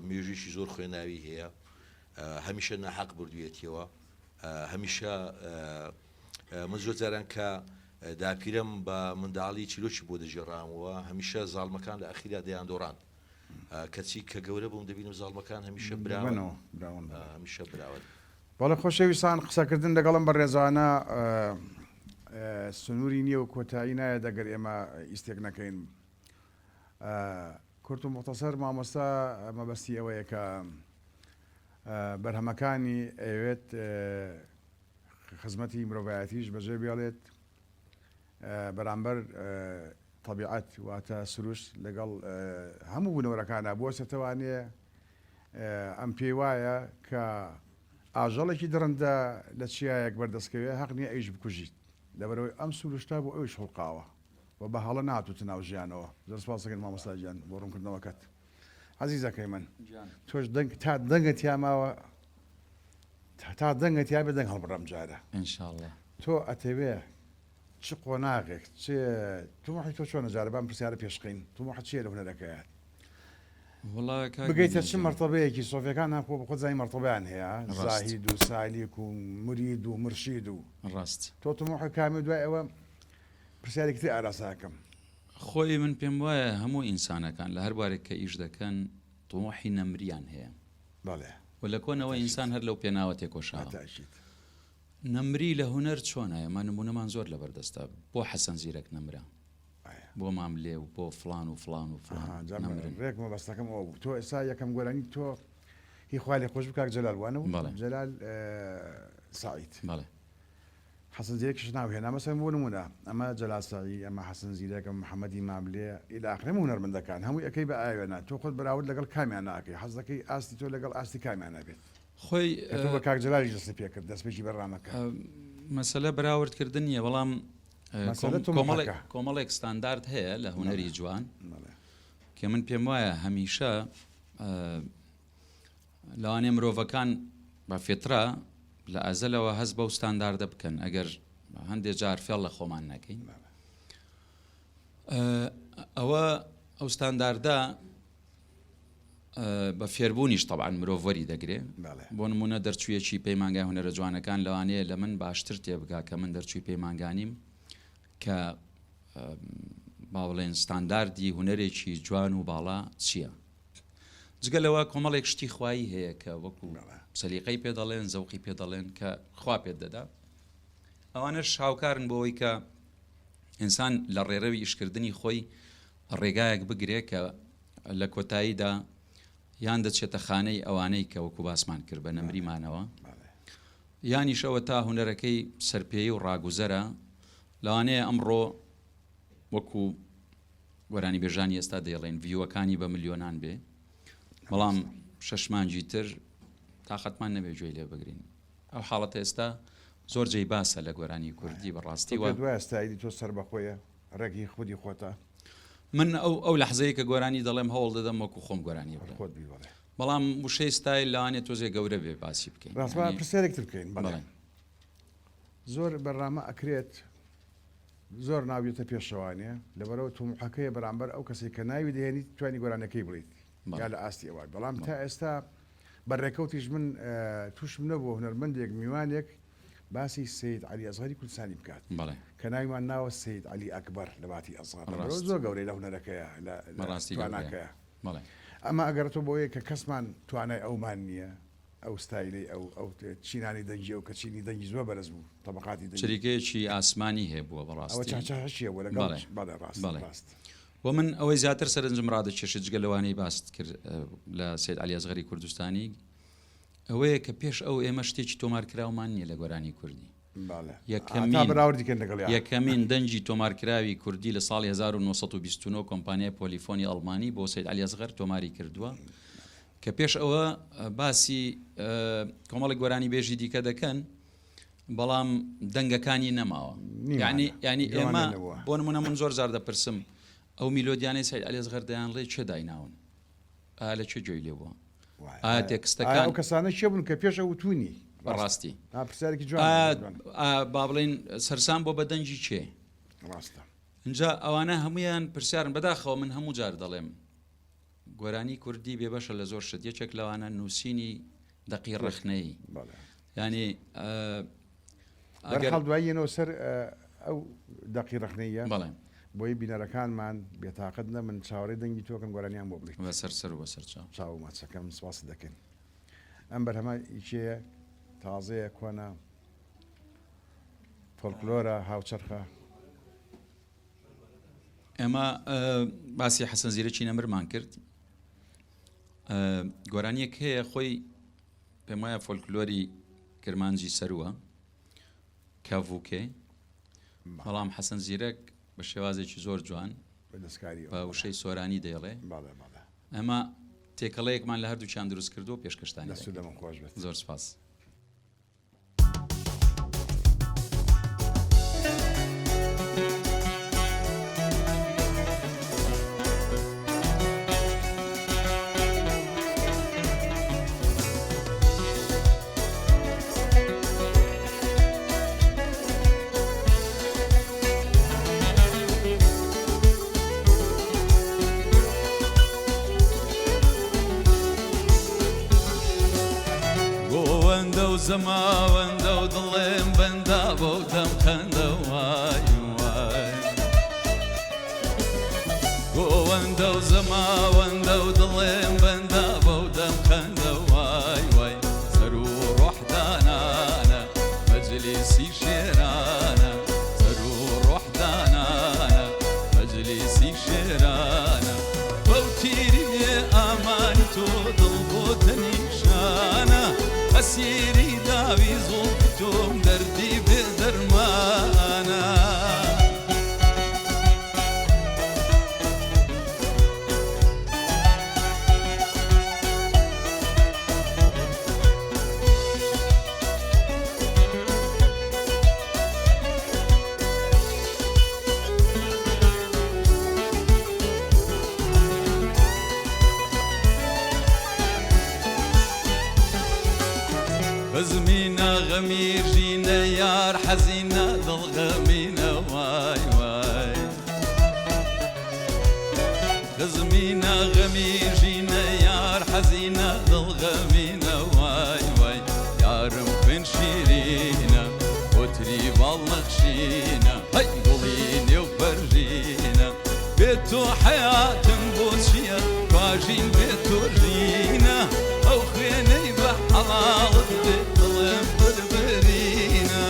مێژویشی زۆر خوێناوی هەیە هەمیشە ناحەق بردوێتیەوە هەمیشە من زۆر جاران کە داپیرم بە منداڵی چیرۆکی بۆ دەژێڕامەوە هەمیشە زاڵمەکان لە ئەخیرا دەیان دۆڕان کەچی کە گەورە بووم دەبینم زاڵمەکان هەمیشە براون هەمیشە براون بەڵێ خۆشەویستان قسەکردن لەگەڵم بە ڕێزانە سنووری نییە و کۆتایی نایە دەگەر ئێمە ئیسێک نەکەین کورت و مختصر مامۆستا مەبەستی ئەوەیە کە بەرهەمەکانی ئەوێت خزمەتی مرۆڤایەتیش بەجێ بێڵێت بەرامبەر طبیعەت واتە سروش لەگەڵ هەموو بوونەوەرەکانە بۆ سەتەوانێ ئەم پێی وایە کە ئاژەڵێکی درەندە لە چیایەک بەردەستکەوێ حەق نییە ئەیش بکوژیت لەبەرەوەی ئەم سروشتا بۆ ئەویش هەڵقاوە و بە هەڵە ناتوتە ناو ژیانەوە زۆر سپاسەکەن مامۆستا گیان بۆ ڕوونکردنەوەکەت عەزیزەکەی من تۆش تا دەنگت یاماوە تا دەنگت یا بێ دەنگ هەڵبڕەم جارە ئینشاءڵڵا تۆ ئەتەوێ چ قۆناغێک تومەحی تۆ چۆنە جارە بام پرسیارە پێشقین تومەحەت چییە لە هونەرەکەیات بگەیتە چ مەرتەبەیەکی سۆفیەکان خۆ بە خۆت زای مەرتەبەیان هەیە زاهید و سالیک و مرید و مرشید و ڕاست تۆ تومەحی کامی دوای ئەوە پرسیارێکی ئاراساکەم خۆی من پێم وایە هەموو ئینسانەکان لە هەر بارێک کە ئیش دەکەن تومەحی نەمریان هەیە بەڵێ و لە کۆنەوە ئینسان هەر لەو پێناوە تێکۆشاوە نەمری لە هوەر چۆنە ئەمە نمونەمان زۆر لە بەردەستە بۆ حەسەن زیرەک نەمرا بۆ ماملێ و بۆ فلان و فلان و ڕێکمە بەستەکەم ئەو تۆ ئێستا یەکەم گۆرانی تۆ هی خوالی خۆش بکات جەلالوانە و جەلال سعید حەسەن زیرەکیش ناوهێنا مەسەڵەن بۆ نمونە ئەمە جەلال سعید ئەمە حەسەن زیرەک محەممەدی ماملێ ئیلی ئاخر هونەرمەندەکان هەمووی ئەەکەی بە ئاوێنە تۆ خۆت بەراورد لەگەڵ کامیان ناکەی حەز دەکەی ئاستی تۆ لەگەڵ ئاستی کامیان نابێت خۆی بە کاک جەلالی دەست پێ کرد دەستپێکی بەڕامەکە مەسەلە بەراوردکردن نیە بەڵام کۆمەڵێک ستاندارد هەیە لە هوەری جوان کە من پێم وایە هەمیشە لەوانێ مرۆڤەکان بە فێترا لە ئەزەلەوە هەست بەو ستانداردە بکەن ئەگەر هەندێک جار فێڵ لە خۆمان نەکەین ئەو ستانداردە بە فێربوونیش تەبعاً مرۆڤ وەری دەگرێ بۆ نمونە دەرچوویەکی پەیمانگای هونەرە جوانەکان لەوانەیە لە من باشتر تێبگا کە من دەرچووی پەیمانگانیم کە با بڵێن ستانداردی هوەرێکی جوان و باڵا چییە جگەلەوە کۆمەڵێک شتی خوایی هەیە کە وەکو سەلیقەی پێ دەڵێن زەوقی پێ دەڵێن کە خوا پێت دەدا ئەوانەش هاوکارن بۆەوەی کە ئینسان لە ڕێڕەوی ئیشکردنی خۆی ڕێگایەک بگرێت کە لە کۆتاییدا یان دەچێتە خانەی ئەوانەی کە وەکو باسمان کرد بە نەمریمانەوە یانیشەوە تا هوەرەکەی سەرپێی و ڕاگوزەرە لەوانەیە ئەمڕۆ وەکو وەرانی بێژانی ئێستا دەیڵێن ڤیوەکانی بە ملیۆنان بێ بەڵام 6 مانگی تر تااقەتمان نەبێ گوێی لێ بگرین ئەو حاڵەتە ئێستا زۆر جێی باسە لە گۆرانی کوردی بەڕاستی ئێستایی تۆ سەر بەخۆیە ڕێگی خودی خۆتە من ئەو لەحزەیە کە گۆرانی دەڵێم هەوڵ دەدەم وەکو خۆم گۆرانی بەڵام وشەی ستایل لەوانێت تۆزێ گەورە بێ باسی بکەین پرسیارێکتر بکەین زۆر بەڕامە ئەکرێت زۆر ناویێتە پێشەوانێ لەبەرەوە تومحەکەیە بەرامبەر ئەو کەسی کە ناوی دێنی توانی گۆرانەکەی بڵیت یا لە ئاستی ئەوە بەڵام تا ئێستا بەڕێکەوتیش من تووشم نەبووە هونەرمەندێک میوانێک باسی سید علی ئەزغەری کوردستانی بکات کە ناویمان ناوە سید علی ئەکبەر لە باتی ئەزغەر زۆر گەورەی لە هونەرەکەیە لە تواناکەیە ئەمە ئەگەرەوە بۆیە کە کەسمان توانای ئەومان نییە ئەو ستایلی ئەو چینانی دەنجی و کە چینی دەنگی زۆر بەرز بوو تەبقاتی چریکەیەکی ئاسمانی هەیە بووە بەڕاستی و من ئەوەی زیاتر سەرنجم ڕادەکێشێت جگە لەوانەی باست کرد لە سید علی ئەزغەری کوردستانی ئەوەیە کە پێش ئەو ئێمە شتێکی تۆمارکراومان نییە لە گۆرانی کوردی یەکەمین دەنجی تۆمارکراوی کوردی لە ساڵی 1929 کۆمپانیای پۆلیفۆنی ئەڵمانی بۆ سید علی ئەزغەر تۆماری کردووە کە پێش ئەوە باسی کۆمەڵی گۆرانی بێژی دیکە دەکەن بەڵام دەنگەکانی نەماوە ینی ئێمە بۆ نمونە من زۆر زار دەپرسم ئەو میلۆدیانەی سید علی ئەزغەر دەیانڵێ چێ دایناون لە چێ گوێی لێ بووە تێکستەکان کەسانە چێ بوون کە پێش ئەوتونی بەڕاستی پرسیارێکی با بڵێن سەرسان بۆ بە دەنجی چێ اینجا ئەوانە هەمویان پرسیارن بەداخەوە من هەموو جار دەڵێم گۆرانی کوردی بێبەشە لە زۆر شت یەکێک لەوانە نووسینی دەقی ڕخنەی ینی دوایەوە سەر ئەو دەقی ڕخنەیە بەڵێ بۆی بینەرەکانمان بێتاقەت نە من چاوەڕێ دەنگی تۆکەم گۆرانیان بۆ بڵێت سەر و بەسەر چاو ماچەکەم سواس دەکەن ئەم بەرهەمە ئیچەیە تازەیە کۆنا فۆلکلۆرە هاوچەرخە ئێمە باسی حەسەن زیرەکی نەمرمان کرد گۆرانیەک هەیە خۆی پێم وایە فۆلکلۆری کرمانجی سەرووە کاڤوکێ بەڵام حەسەن زیرەک بە شێوازێکی زۆر جوان بە وشەی سۆرانی دەیڵێ ئەمە تێکەڵەیەکمان لە هەردووچیان دروست کردو پێشکەشتانی زۆر سپاس. زەماوەندە و دڵێم بەندا بۆ دەم خەندە وای وای گۆوەندە و زەماوەندە و دڵێم بەندا بۆ دەم خەندە وای وای سەر و ڕۆحدانانە مەجلیس غەمیژینە یار حەزینە دڵغەمینە وای وای خزمینە غەمیژینە یار حەزینە دڵغەمینە وای وای یارم خوێن شیرینە وتری باڵ نەخشینە هەی گوڵی نێو بەرژینە بێت تۆ حەیاتم بۆ چییە تواژین بێت تۆ ژینە ئەو خوێنەی بە حەڵاڵت بێت دڵم بربرینە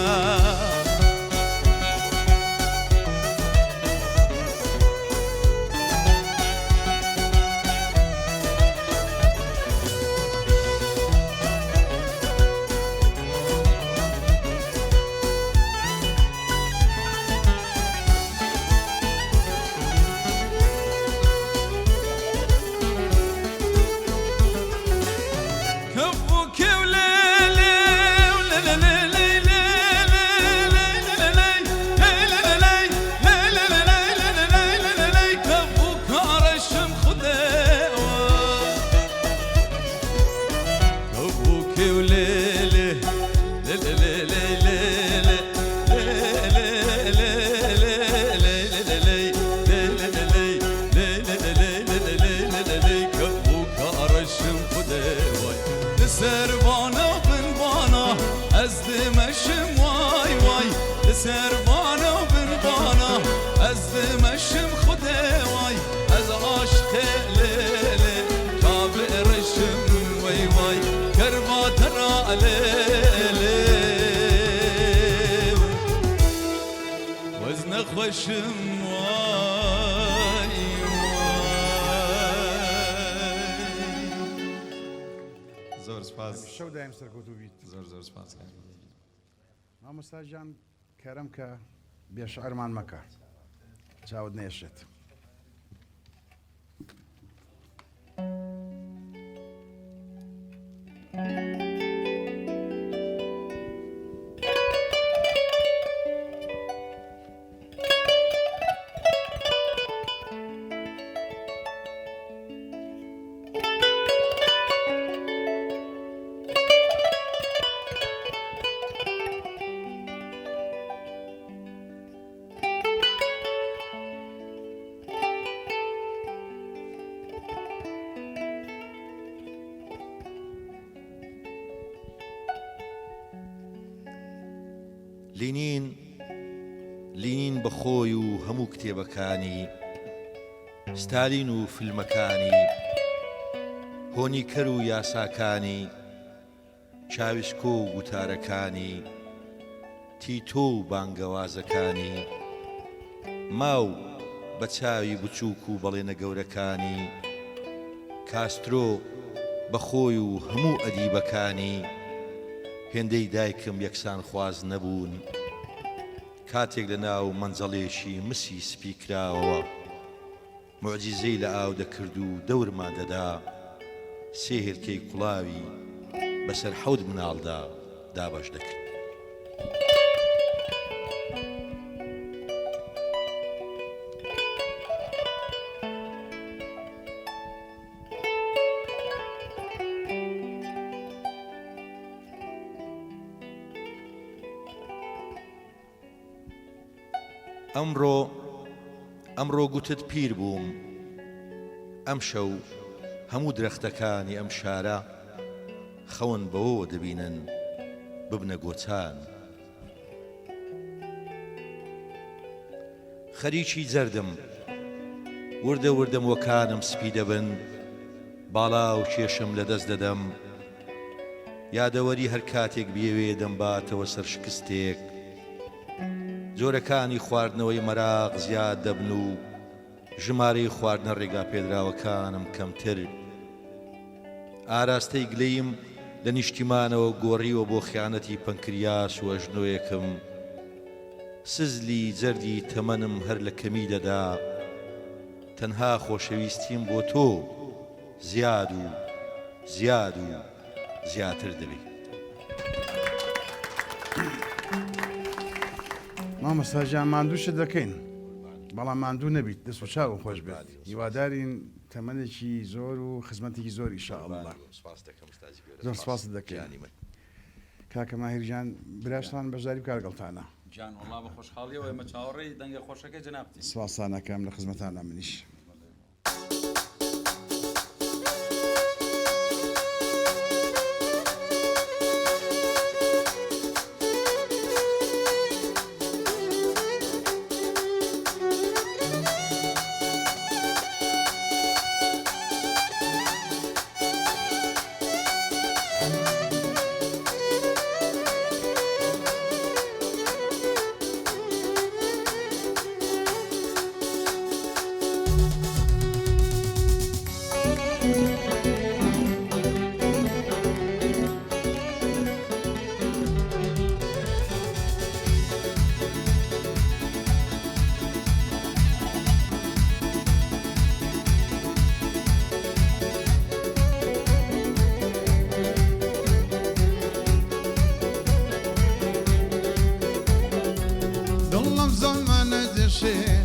سربانا بنبانا از دمشم وای وای سربانا بنبانا از دمشم خوده وای از عاشق لیلی کابرشم وای وای کربات را لیلی وزن خوشم وای زۆر سپاس شەو دایم سەرکەوتوو بیت زۆر سپاس مامۆستاژیان کەرەم کە بێشعرمان مەکە چاوت نێشێت لینین بەخۆی و هەموو کتێبەکانی ستالین و فیلمەکانی هۆنیکەر و یاساکانی چاویسکۆ و گوتارەکانی تیتۆ و بانگەوازەکانی ماو بە چاوی بچووک و بەڵێنە گەورەکانی کاسترۆ بەخۆی و هەموو ئەدیبەکانی هێندەی دایکم یەکسان خواز نەبوون کاتێک لە ناو مەنجەڵێشی مسی سپی کراوەوە معجیزەی لە ئاو دەکرد و دەورمان دەدا سێ هێلکەی کوڵاوی بەسەر حەوت مناڵدا دابەش دەکرد ئەمڕۆ گوتت پیر بووم ئەم شەو هەموو درەختەکانی ئەم شارە خەون بەوە دەبینن ببنە گۆچان خەریکی جەردم وردە وردە وەکانم سپی دەبن باڵا و کێشم لەدەست دەدەم یادەوەری هەر کاتێک بێوێ دەمباتەوە سەر شکستێک جۆرەکانی خواردنەوەی مەراغ زیاد دەبن و ژمارەی خواردنە ڕێگا پێدراوەکانم کەمتر ئاراستەی گلەیم لە نیشتیمانەوە گۆڕیوە بۆ خیانەتی پەنکریاس و ئەژنۆیەکم سزلی جەردی تەمەنم هەر لە کەمی دەدا تەنها خۆشەویستیم بۆ تۆ زیاد و زیاتر دەبێت مامۆستاژیان ماندووشت دەکەین بەڵام ماندوو نەبیت دەست و چاوم خۆش بێت هیوادارین تەمەنێکی زۆر و خزمەتێکی زۆر ئینشاءالله زۆر سپاست دەکەین کاکە ماهیرجان براشتان بەشداری کارگەڵتانە جان وڵا بە خۆشحاڵیەوە ئێمە چاوەڕێی دەنگە خۆشەکە جەنابتی سواسانەکەم لە خزمەتانە منیش.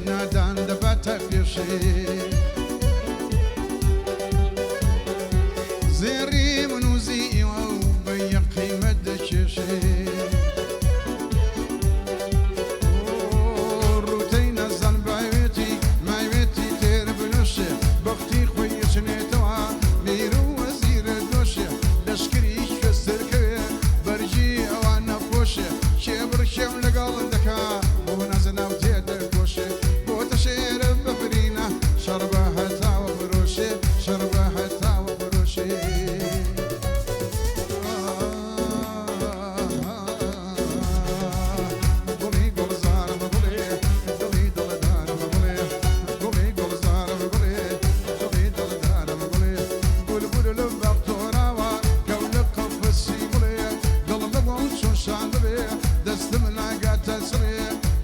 نادان دەباتە پێشێ زێڕی منوزیوە و بە یەک قیمەت دەکێشێ ڕوتەی نەزان باوێتی ماوێتی تێر بنووشێ بەختی خۆی چنێتەوە میر و وەزیرە دۆشێ لەشکری کوێستەرکەوێ بەرجی ئەوان نەپۆشێ کێبڕکێم لەگەڵ دەکا بۆ نازەناو تێدەکۆشێ بۆتە شێرە بەبرینە شەڕبە هەتاوە بڕۆشێ شەڕبە هەتاوە بڕۆشێ گوڵی گوڵزارە بەگوڵێ دڵی دڵدارە بەگوڵێ گوڵی گوڵزارە بەگوڵێ دڵی دڵدارە بەگوڵێ بولبول لە بەختۆراوە کەو لە قەفەسی گوڵێ دڵم بەگوڵ چۆن شان ببێ دەستم ناگاتە سڕێ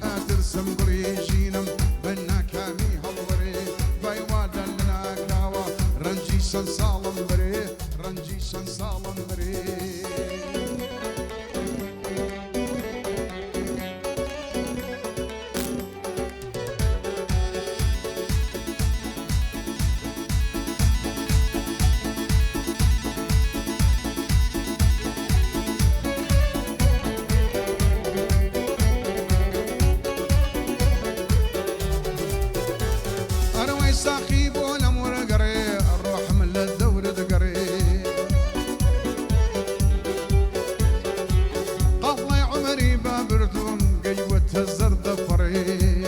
ئاترسم گوڵی ژینم بە ناکامی هەڵوەرێ بایوادە لە ناکراوە ڕەنجی چەند ساڵم برێ ڕەنجی چەند ساڵم برێ أروي ساقي بولا مرقري الروح من الدور دقري قفلي عمري بابرتون قيوة الزرد فري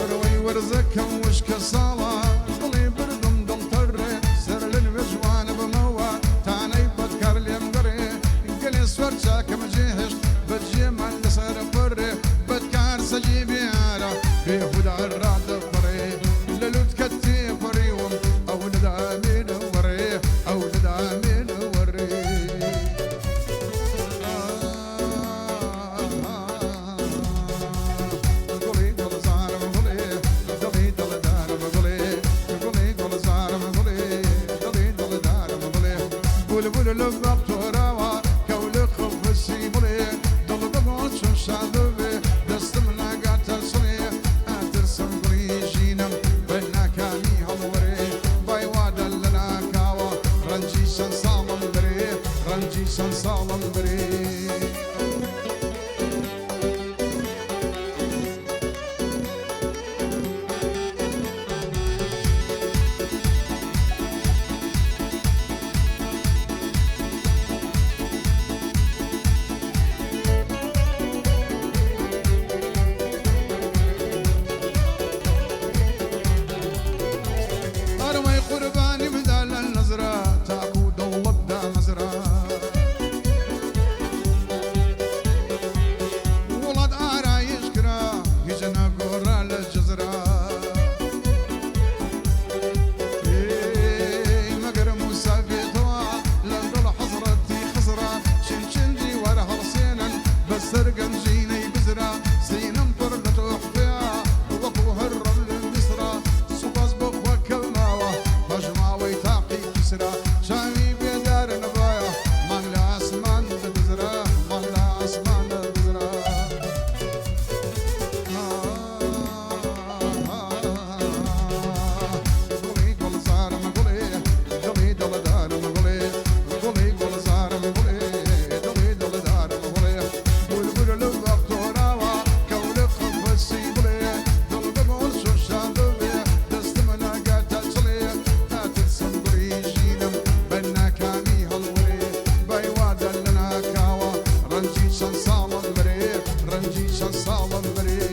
أروي ورزك وش كصالة ضلي بردم دلطر سر للمجوان بموا تاني بدكر لي مقري قلي سور شاك مجيهش بتجي من صار فري بدكار سجيبي في هدى الرعد فري للوت كتي فريوم أو لدامين وري أو لدامين وري قولي قول زار قولي قولي قول دار قولي قولي قول زار قولي قولي قول دار قولي بول بول لبق تراوا كول خفسي بولي دل بقول شو شادوي دست من قات سري اترسم بريجينم بناكامي هالوري باي وادا لنا كاوا رنجي سن صالم بري رنجي سن صالم بري أروي قرباني بدل النظرة تاكو دولب دا مزرة ولد آرايش كرا يجنا قرى للجزرة مقر مسافي توا لندل حضرتي خزرة شنشنجي ورا هرسينا بسرقن جيني بزرة سينم طردت وحفيا وقوها الرمل المسرة سباز بقوة كلماوة مجمعوي تاقي كسرة شامي بيدار نبايا مغلا اسمان بزرة مغلا اسمان بزرة قولي قول زار مقولي قولي دل دار مقولي قولي ساڵم برێ ڕەنجی چەند ساڵم برێ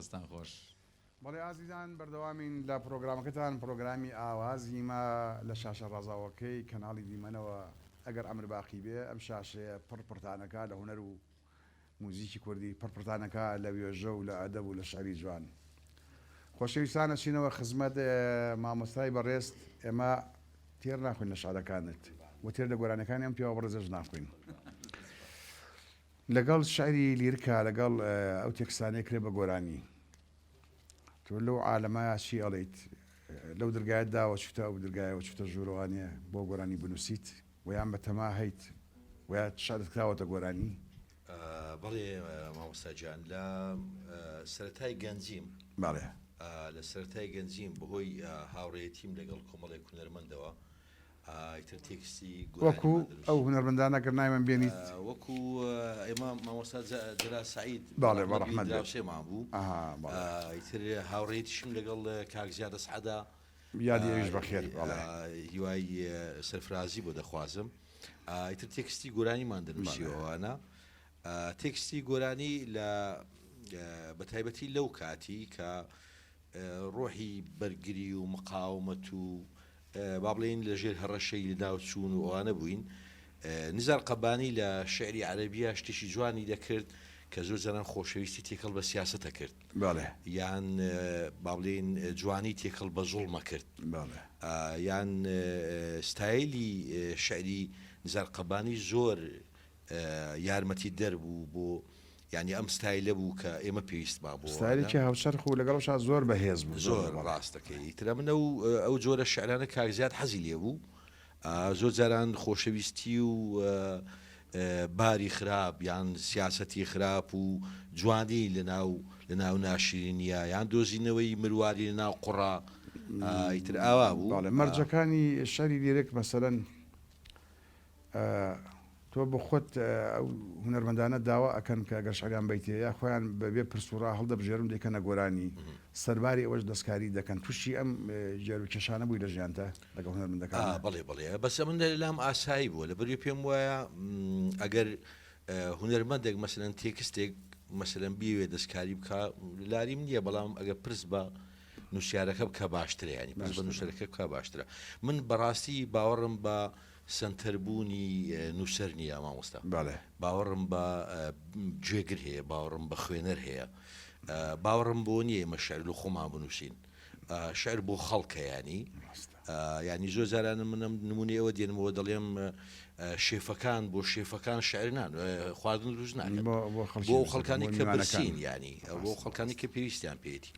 هەستان خۆش بەڵێ ئازیزان بەردەوامین لە پرۆگرامەکەتان پرۆگرامی ئاوازی ما لە شاشە ڕازاوەکەی کەناڵی دیمەنەوە ئەگەر ئەمر باقی بێ ئەم شاشەیە پڕپڕتانەکە لە هوەر و موزیکی کوردی پڕپڕتانەکە لە وێژە و لە ئەدەب و لە شعری جوان خۆشەویستانە چینەوە خزمەت مامۆستای بەڕێست ئێمە تێر ناخوین لە شعرەکانت و تێر لە گۆرانەکانی ئەم پیاوە بەڕێزەش ناخوین لەگەڵ شعری لیرکە لەگەڵ ئەو تێکستانەی کرێ بە گۆرانی تۆ لەو عالەمە چی ئەڵێیت لەو دەرگایەتداوە چوتە ئەو دەرگایەوە چوتە ژوورەوانیە بۆ گۆرانی بنووسیت ویان بە تەما هەیت ویا شادت کراوەتە گۆرانی بەڵێ مامۆستاجان لە سەرەتای گەنجیم باڵێ لە سەرەتای گەنجیم بەهۆی هاوڕێتیم لەگەڵ کۆمەڵێک هونەرمەندەوە ئیتر تێکستی وەکو ئەو هونەرمەندانە کە نای من بێنیت وەکو ئێمە مامۆستا جەلا سعید باڵێ بەڕەحمەت دراوسێمان بوو ئیتر هاوڕێتیشم لەگەڵ کاکزیادە سعەدا یادی ئەویش بەخێر هیوای سەرفرازی بۆ دەخوازم ئیتر تێکستی گۆرانیمان دەنووسیەوەوانە تێکستی گۆرانی لە بەتایبەتی لەو کاتی کە ڕۆحی بەرگری و مقاومەت و با بڵێن لەژێر هەڕەشەی لەداو چوون و ئەوانە بووین نزار قەبانی لە شعری عەرەبیە شتێکی جوانی دەکرد کە زۆر جاران خۆشەویستی تێکەڵ بە سیاسەتە کرد یان با بڵێن جوانی تێکەڵ بە زوڵمە کرد یان ستایلی شعری نزار قەبانی زۆر یارمەتی دەربوو بۆ یعنی ئەم ستایلە بوو کە ئێمە پێویستمان بوو ستایلێکی هاوشەرخ و لەگەڵ زۆر بەهێز بوو زۆر ڕاستەکەی ترە منە و ئەو جۆرە شعرانە کاکزیاد حەزی لێ بوو زۆر جاران خۆشەویستی و باری خراپ یان سیاسەتی خراپ و جوانی لەناو ناشرینیە یان دۆزینەوەی مرواری لەناو قوڕا ئیتر ئاوا بوو مەرجەکانی شەری لێرێک مەسەلەن تۆ بە خۆت ئەو هونەرمەندانە داوا ئەکەن کە ئەگەر شعریان بیتێ یا خۆیان بەبێ پرسوڕا هەڵدەبژێرم دەکەنە گۆرانی سەرباری ئەوەش دەستکاری دەکەن تووشی ئەم جێروکێشانە بووی لە ژیانتە لەگەڵ هونەرمەندەکان بەڵێ بەڵێ بەس من لەلام ئاسایی بووە لەبەری پێم وایە ئەگەر هونەرمەندێک مەسەلەن تێکستێک مەسەلەن بیوێ دەستکاری بکە لاریم نییە بەڵام ئەگەر پرس بە نووسیارەکە بکە باشترە ینی پرس بە نووسەرەکە بکە باشترە من بەڕاستی باوەڕم بە سنتەربوونی نووسەر نییە مامۆستا باوەڕم بە گوێگر هەیە باوەڕم بە خوێنەر هەیە باوەڕم بۆ نییە ئێمە شعر لە خۆمان بنووسین شعر بۆ خەڵکە ینی زۆر جارانە منم نمونی ئەوە دێنمەوە دەڵێم شێفەکان بۆ شێفەکان شعرنان خواردن دروست ناکەن بۆ خەڵکانی کە برسین ینی بۆ خەڵکانی کە پێویستیان پێێتی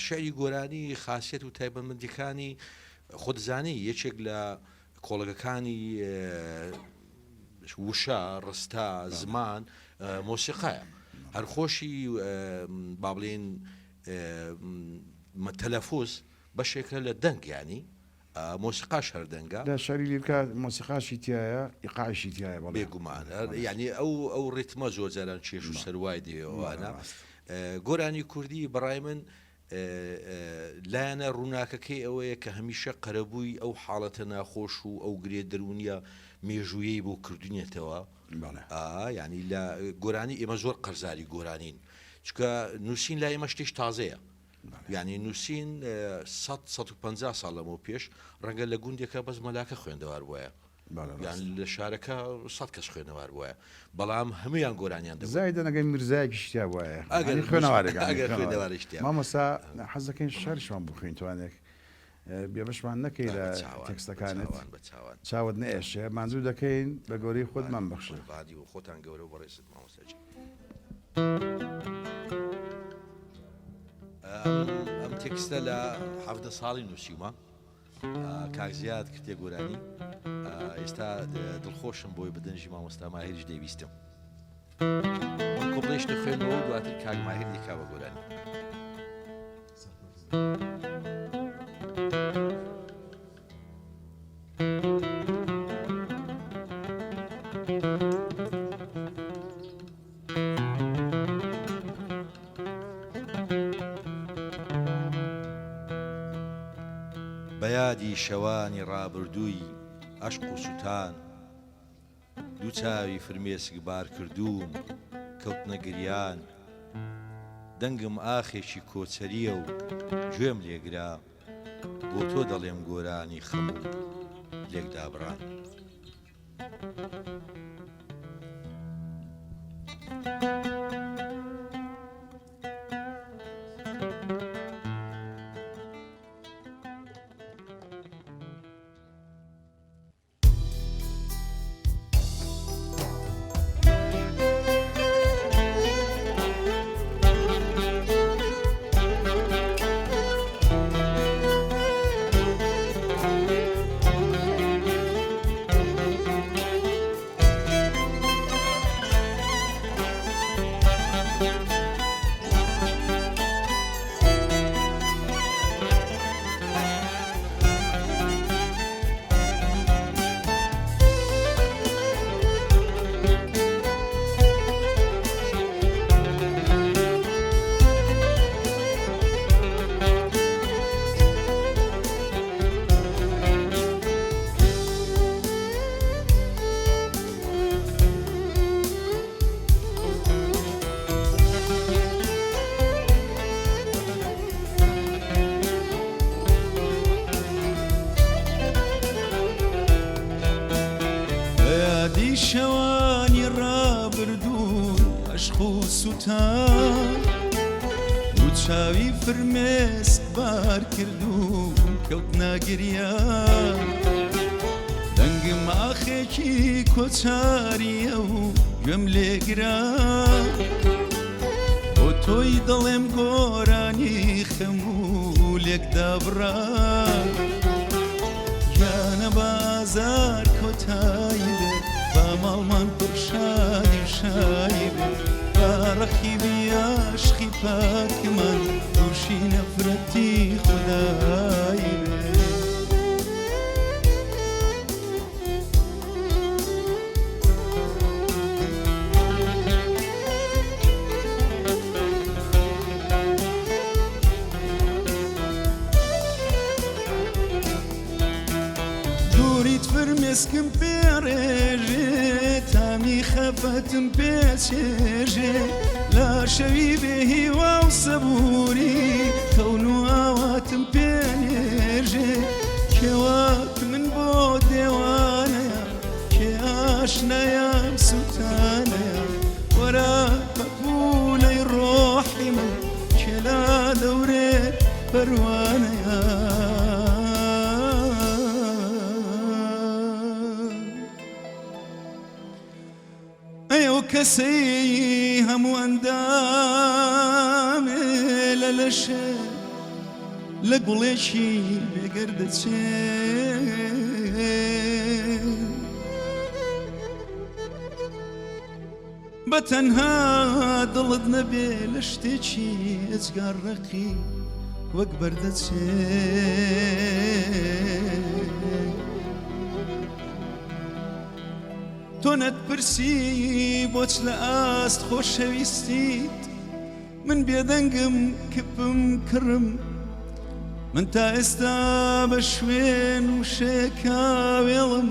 شعری گۆرانی خاصیت و تایبەتمەندیەکانی خۆدزانی یەکێک لە کۆڵگەکانی وشە ڕستا زمان مۆسیقایە هەرخۆشی با بڵێن تەلەفۆز بەشێکە لە دەنگیانی مۆسیقاش هەردەنگە لە شەری لیرکە مۆسیقاشی تایە ئیقاعشی تایە بێگومان یعنی ئەو ڕێتمە زۆر جاران چێش و سەروای دێوانە گۆرانی کوردی بەڕای من لایەنە ڕووناکەکەی ئەوەیە کە هەمیشە قەرەبووی ئەو حاڵەتە ناخۆش و ئەو گرێ دەرونیە مێژوویەی بۆ کردوونێتەوە ینی لە گۆرانی ئێمە زۆر قەرزاری گۆرانین چکە نووسین لا ئێمە شتێش تازەیە یعنی نووسین 150 ساڵ لەمەوە پێش ڕەنگە لە گوندێکە بەس مەلاکە خوێندەوار وایە یان لە شارەکە 100 کەس خوێنەوار وایە بەڵام هەمویان گۆرانیان زای دەنەگەی مرزایەکی شتیا وایە خوێنەوارێک مامۆستا حەزەکەین شەرشمان بخوێنتوانێک بێبشمان نەکەی لە تێکستەکانت چاوت نەێشێ مانزوو دەکەین بە گەورەی خۆتمان بەخشە بادی و خۆتان گەورە بەڕێزت مامۆستاجی ئەم تێکستە لە 17 ساڵی نووسیمە کاکزیاد کردێ گۆرانی ئێستا دڵخۆشم بۆی بدەنجی مامۆستا ماهریش دەیویستم کۆپڵێشتە خوێنەوە و دواتر کاک ماهر دیکا بە گۆرانی بەیادی شەوانی ڕابردووی عەشق و سوتان دوو چاوی فرمێسک بار کردووم کەوتنە گریان دەنگم ئاخێکی کۆچەریە و گوێم لێگرا بۆ تۆ دەڵێم گۆرانی خەم و لێکدا بڕان شەوانی ڕابردوون عەشق و سوتان دوو چاوی فرمێسک بار کردوون کەوتنە گریان دەنگم ئاخێکی کۆچاریە و گوێم لێگرا بۆ تۆی دەڵێم گۆرانی خەم و لێکدا بڕان گیانە بازار کۆتایی بێ با ماڵمان پڕشادی و شایی بێ با ڕەخیبی عاشقی پاکمان تووشی نەفرەتی خودایی بێ فرمێسکم پێڕێژێ تامی خەفەتم پێچێژێ لا شەوی بێ هیوا و سەبووری کەون و ئاواتم پێنێژێ کێوات من بۆ دێوانەیە کێ ئاشنایان سوتانەیە وەرە پەپولەی ڕۆحی من کێ لا دەورێ پەروانەیە کەسەی هەموو ئەندامێ لە لەشێ لە گوڵێکی لێگەر دەچێت بە تەنها دڵت نەبێ لە شتێکی ئەجگار ڕقی وەک بەردەچێت تۆ نەتپرسی بۆچ لە ئاست خۆشەویستیت من بێدەنگم کپم کڕم من تا ئێستا بە شوێن و شێکاوێڵم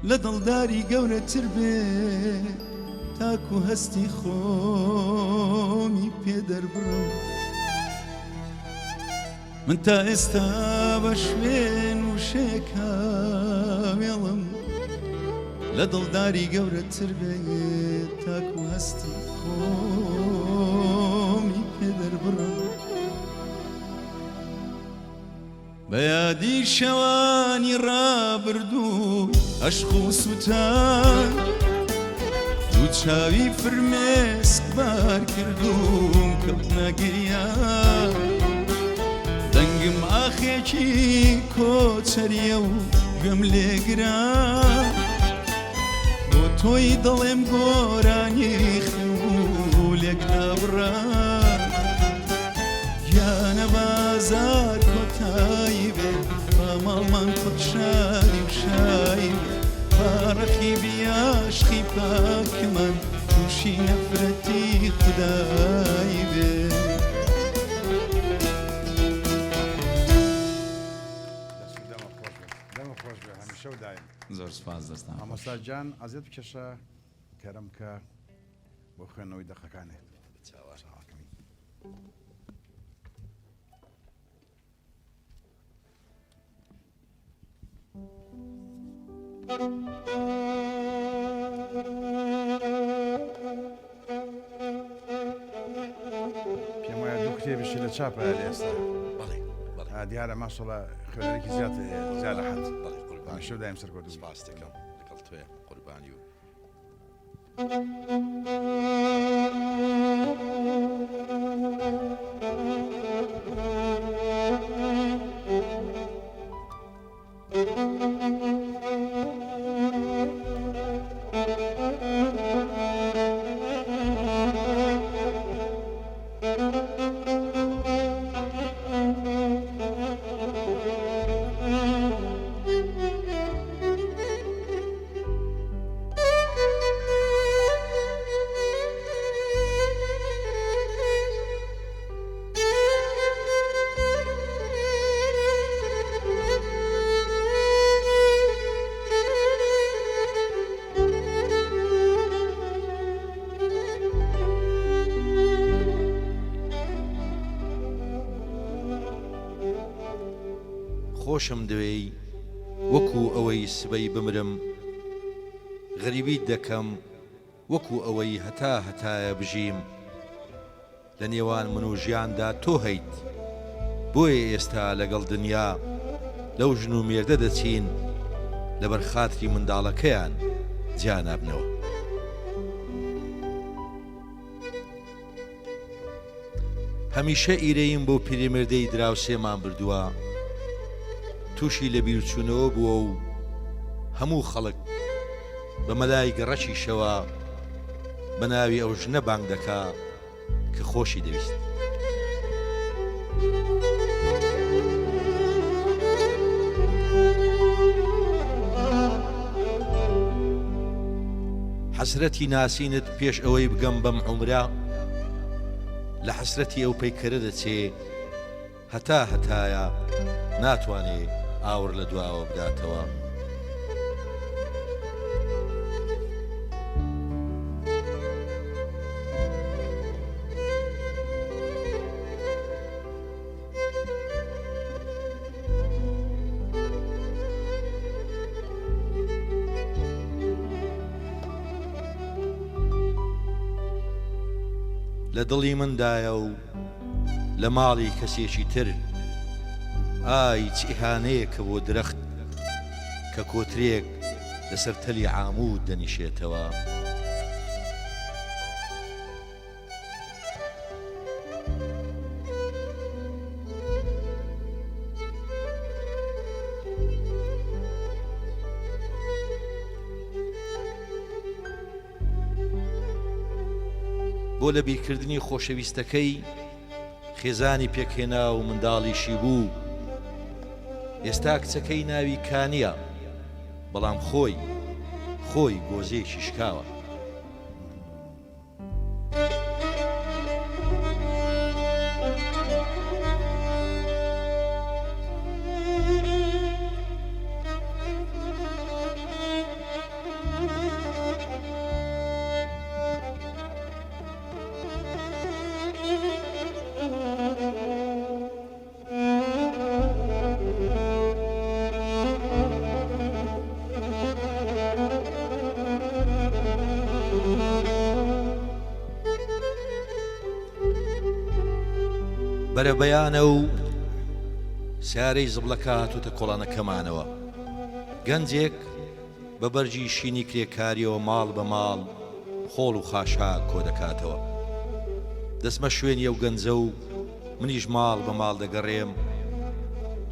لە دڵداری گەورەتر بێ تاکو هەستی خۆمی پێدەربڕم من تا ئێستا بە شوێن و شێکاوێڵم لە دڵداری گەورەتر بێ تاکو هەستی خۆمی پێدەربڕم بە یادی شەوانی ڕابردوو عەشق و سوتان دوو چاوی فرمێسک بار کردوم کەوتنە گریان دەنگم ئاخێکی کۆچەریە و گوێم لێگران بۆ تۆی دڵێم گۆرانی خوو لێک نابڕان گیانە بازار کۆتایی بێ با ماڵمان خۆشایی و شایی بارەخی بیاشخی پاکمان تووشی نەفرەتی خودایی بێ هەمیشە و دایم زۆر سپاس دەستان ئامۆستاجان ئازێت بکێشە کەرم کە بۆ خوێندنەوەی دەقەکانێت چاواکەمی پێم وایە دوو کتێبیشی لە چاپە ئێستا دیارە ماشەڵە خوێنەرێکی زیاد لە حەد هەمیشە و دایم سەرکەوتوو سپاس دەکەم لەگەڵ تۆیە قوربانی و خۆشم دەوێی وەکو ئەوەی سبەی بمرم غەریبیت دەکەم وەکو ئەوەی هەتا هەتایە بژیم لە نێوان من و ژیاندا تۆ هەیت بۆیە ئێستا لەگەڵ دنیا لەو ژن و مێردە دەچین لەبەر خاتری منداڵەکەیان جیا نابنەوە هەمیشە ئیرەیم بۆ پیرەمێردەی دراوسێمان بردووە تووشی لە بیرچوونەوە بووە و هەموو خەڵک بە مەلای گەڕەکی شەوە بە ناوی ئەو ژنە بانگ دەکا کە خۆشی دەویست حەسرەتی ناسینت پێش ئەوەی بگەم بەم عومرە لە حەسرەتی ئەو پەیکەرە دەچێ هەتا هەتایە ناتوانێ ئاور لە دواوە بداتەوە لە دڵی مندایە و لە ماڵی کەسێکی تر ئای چ ئیهانەیەکە بۆ درەخت کە کۆترێک لەسەر تەلی عامود دەنیشێتەوە بۆ لە بیرکردنی خۆشەویستەکەی خێزانی پێکهێنا و منداڵیشی بوو. ئێستا کچەکەی ناوی کانیە، بەڵام خۆی گۆزەیەکی شکاوە. بەرە بەیانە و سارەی زبڵەکە هاتوتە کۆڵانەکەمانەوە. گەنجێک بە بەرجی شینی کرێکاریەوە ماڵ بە ماڵ خۆڵ و خاشاک کۆ دەکاتەوە. دەسمە شوێنی ئەو گەنجە و منیش ماڵ بە ماڵ دەگەڕێم.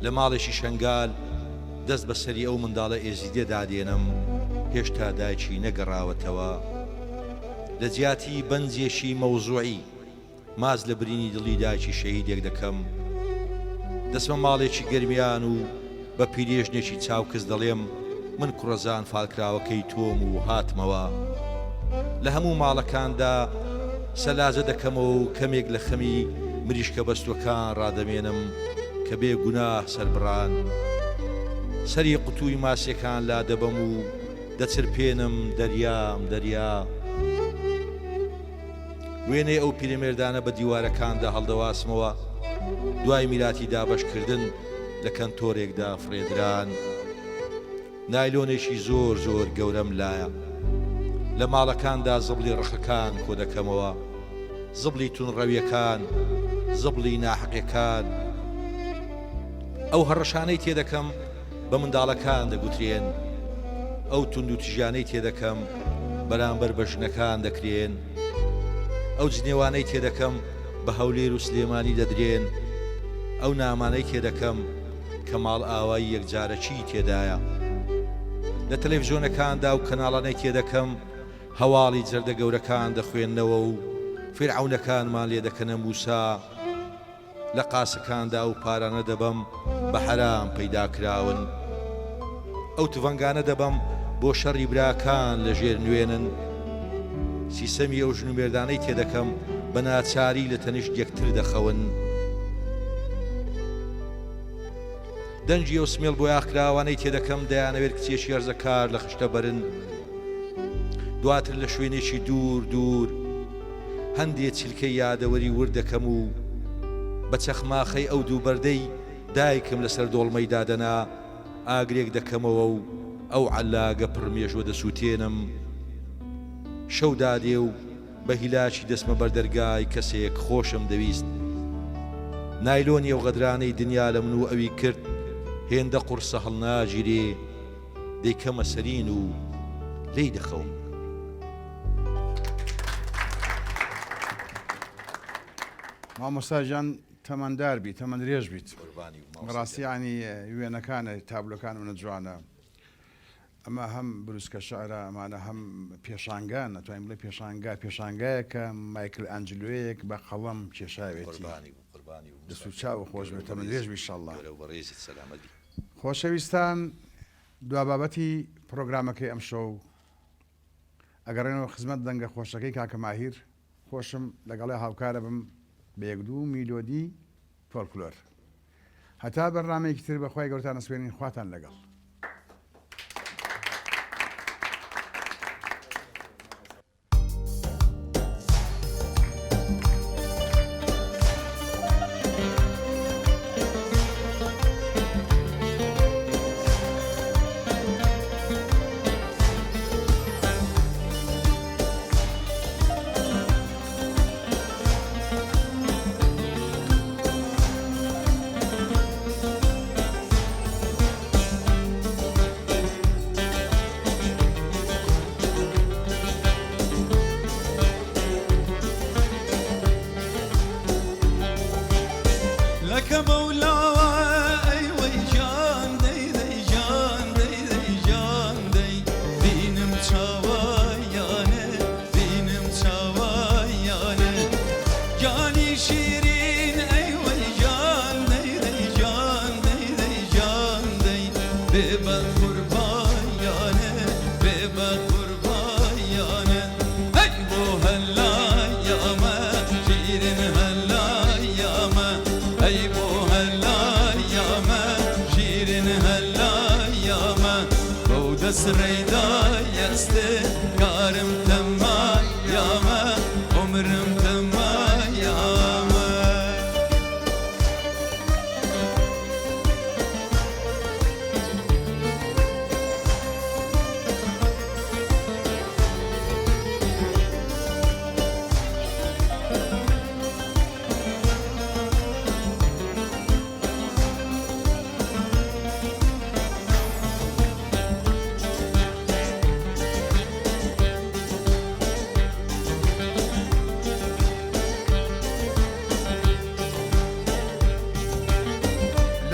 لە ماڵێکی شەنگال دەست بەسەری ئەو منداڵە ئێزیدێ دادێنم، هێشتا دایکی نەگەڕاوەتەوە. لە جیاتی بەنجێشی مەوزوعی ماز لە برینی دڵی دایکی شەهیدێک دەکەم. دەسمە ماڵێکی گەرمیان و بە پیرێژنێکی چاوکەس دەڵێم من کوڕەزان فالکراوەکەی تۆم و هاتمەوە. لە هەموو ماڵەکاندا سەلازە دەکەمەوە و کەمێک لە خەمی مریشکە بەستوەکان ڕادەمێنم کە بێ گوناه سەربڕان. سەری قوتووی ماسیەکان لا دەبەم و دەچرپێنم دەریا. وێنەی ئەو پیرەمێردانە بە دیوارەکاندا هەڵدەواسمەوە. دوای میراتی دابەشکردن لە کەنتۆرێکدا فرێدران. نایلۆنێکی زۆر گەورەم لایە. لە ماڵەکاندا زبڵی ڕخەکان کۆ دەکەمەوە، زبڵی تونڕەویەکان، زبڵی ناحەقیەکان. ئەو هەڕەشانەی تێدەکەم بە منداڵەکان دەگوترێن، ئەو تونند و تژیانەی تێدەکەم بەرامبەر بە ژنەکان دەکرێن، ئەو جنێوانەی تێدەکەم بە هەولێر و سلێمانی دەدرێن، ئەو نامانەی تێدەکەم کە ماڵ ئاوایی یەکجارەکی تێدایە. لە تەلەڤیزیۆنەکاندا و کەناڵانەی تێدەکەم هەواڵی جەردە گەورەکان دەخوێندنەوە و فیرعەونەکانمان لێ دەکەنە موسا. لە قاسەکاندا و پارانە دەبەم بە حەرام پەیدا کراون. ئەو تڤەنگانە دەبەم بۆ شەڕی براکان لە ژێر نوێنن. سیسەمی ئەو ژن و مێردانەی تێدەکەم بە ناچاری لە تەنیشت یەکتر دەخەون. دەنجی ئەو سمێڵ بۆ یاخراوانەی تێدەکەم دەیانەوێت کچێکی هەرزەکار لە خشتە بەرن. دواتر لە شوێنێکی دوور هەندێک چیلکەی یادەوەری وردەکەم و بە چەخماخەی ئەو دوو بەردەی دایکم لەسەر دۆڵمەی دادەنا ئاگرێک دەکەمەوە و ئەو عەلاگە پڕمێژوە دەسووتێنم. شەو دادێ و بە هیلاکی دەسمە بەردەرگای کەسێک خۆشم دەویست. نایلۆنی ئەو غەدرانەی دنیا لە من و ئەوی کرد هێندە قورسە هەڵناگیرێ، دەیکەمە سەرین و لێی دەخەوم. مامۆستا گیان تەمەندار بیت، تەمەند درێژ بیت. ڕاستیانی وێنەکانە تابلۆکان منە جوانە. ئەمە هەم بروسکە شعرە، ئەمانە هەم پێشانگان، نەتوانین بڵێ پێشانگایە کە مایکل ئەنجلۆیەک بە قەڵەم کێشاوێتی دەست و چاو خۆش بێت. تەمەند درێژ بی ئینشەڵڵا. خۆشەویستان، دوابابەتی پرۆگرامەکەی ئەم شەو ئەگەڕێنەوە خزمەت دەنگە خۆشەکەی کاکە ماهیر. خۆشم لەگەڵی هاوکارە بم بە یەکدوو میلۆدی فۆلکلۆر. هەتا بەرنامەیەکی تر بەخوای گەورەتان ئەسپێنین. خواتان لەگەڵ. ببا قربانیانه ببا قربانیانه ای بو هلا یامه شیرین هلا یامه ای بو هلا یامه شیرین هلا یامه بود سریدا یسته کارم تما یامه عمرم تما یامه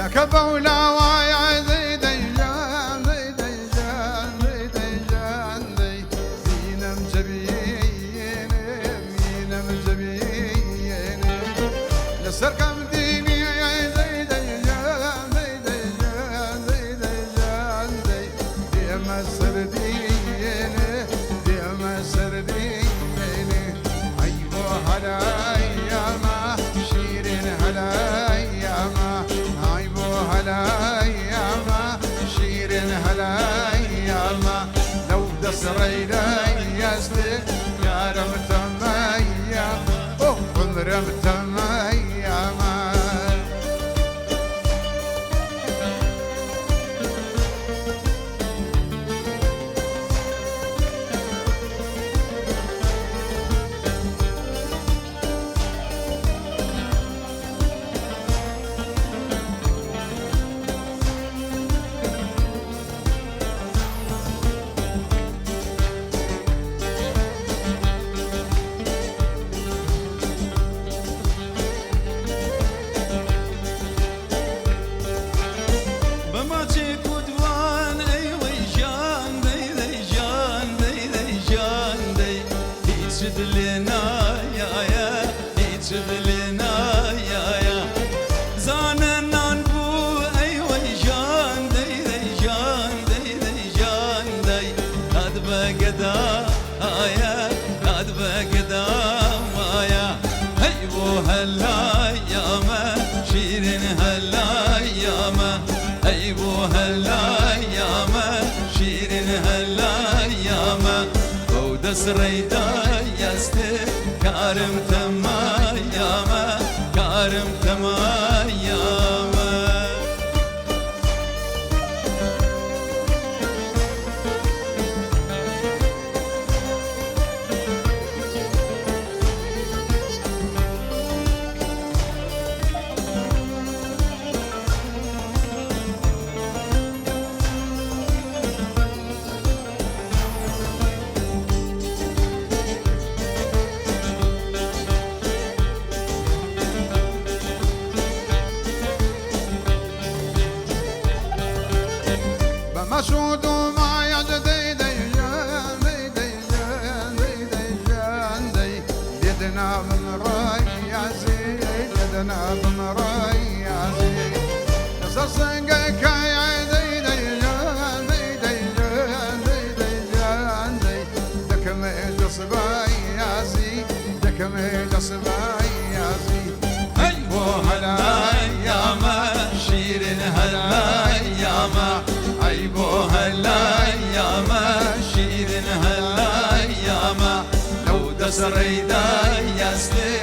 لك بولا ويا زيد جان زيد جان زيد جان زي مينم جبين مينم جبين لسركم ديني يا زيد جان زيد جان زيد جان زي يا مسردين يا مسردين ايوه هلا يا ما شيرين هلا يا ما هلا ياما شيرين هلا ياما لو دسرينا يستك يا رمتم ياما رمتم ياما هلا ياما شيرين هلا ياما اي بو هلا ياما شيرين هلا ياما بود سريدا يستي كارم تما ياما كارم تما ياما مسعود ما يجدي ديجان ديجان ديجان دي يدنا من راي يزيد يدنا من راي يزيد سرسنجك يا دي ديجان ديجان ديجان دي دكم جصباي يزيد دكم جصباي يزيد ايوه هلا ياما شيرين هلا ياما ايبو هلا ياما شيرين هلا ياما لو دسريدا يستي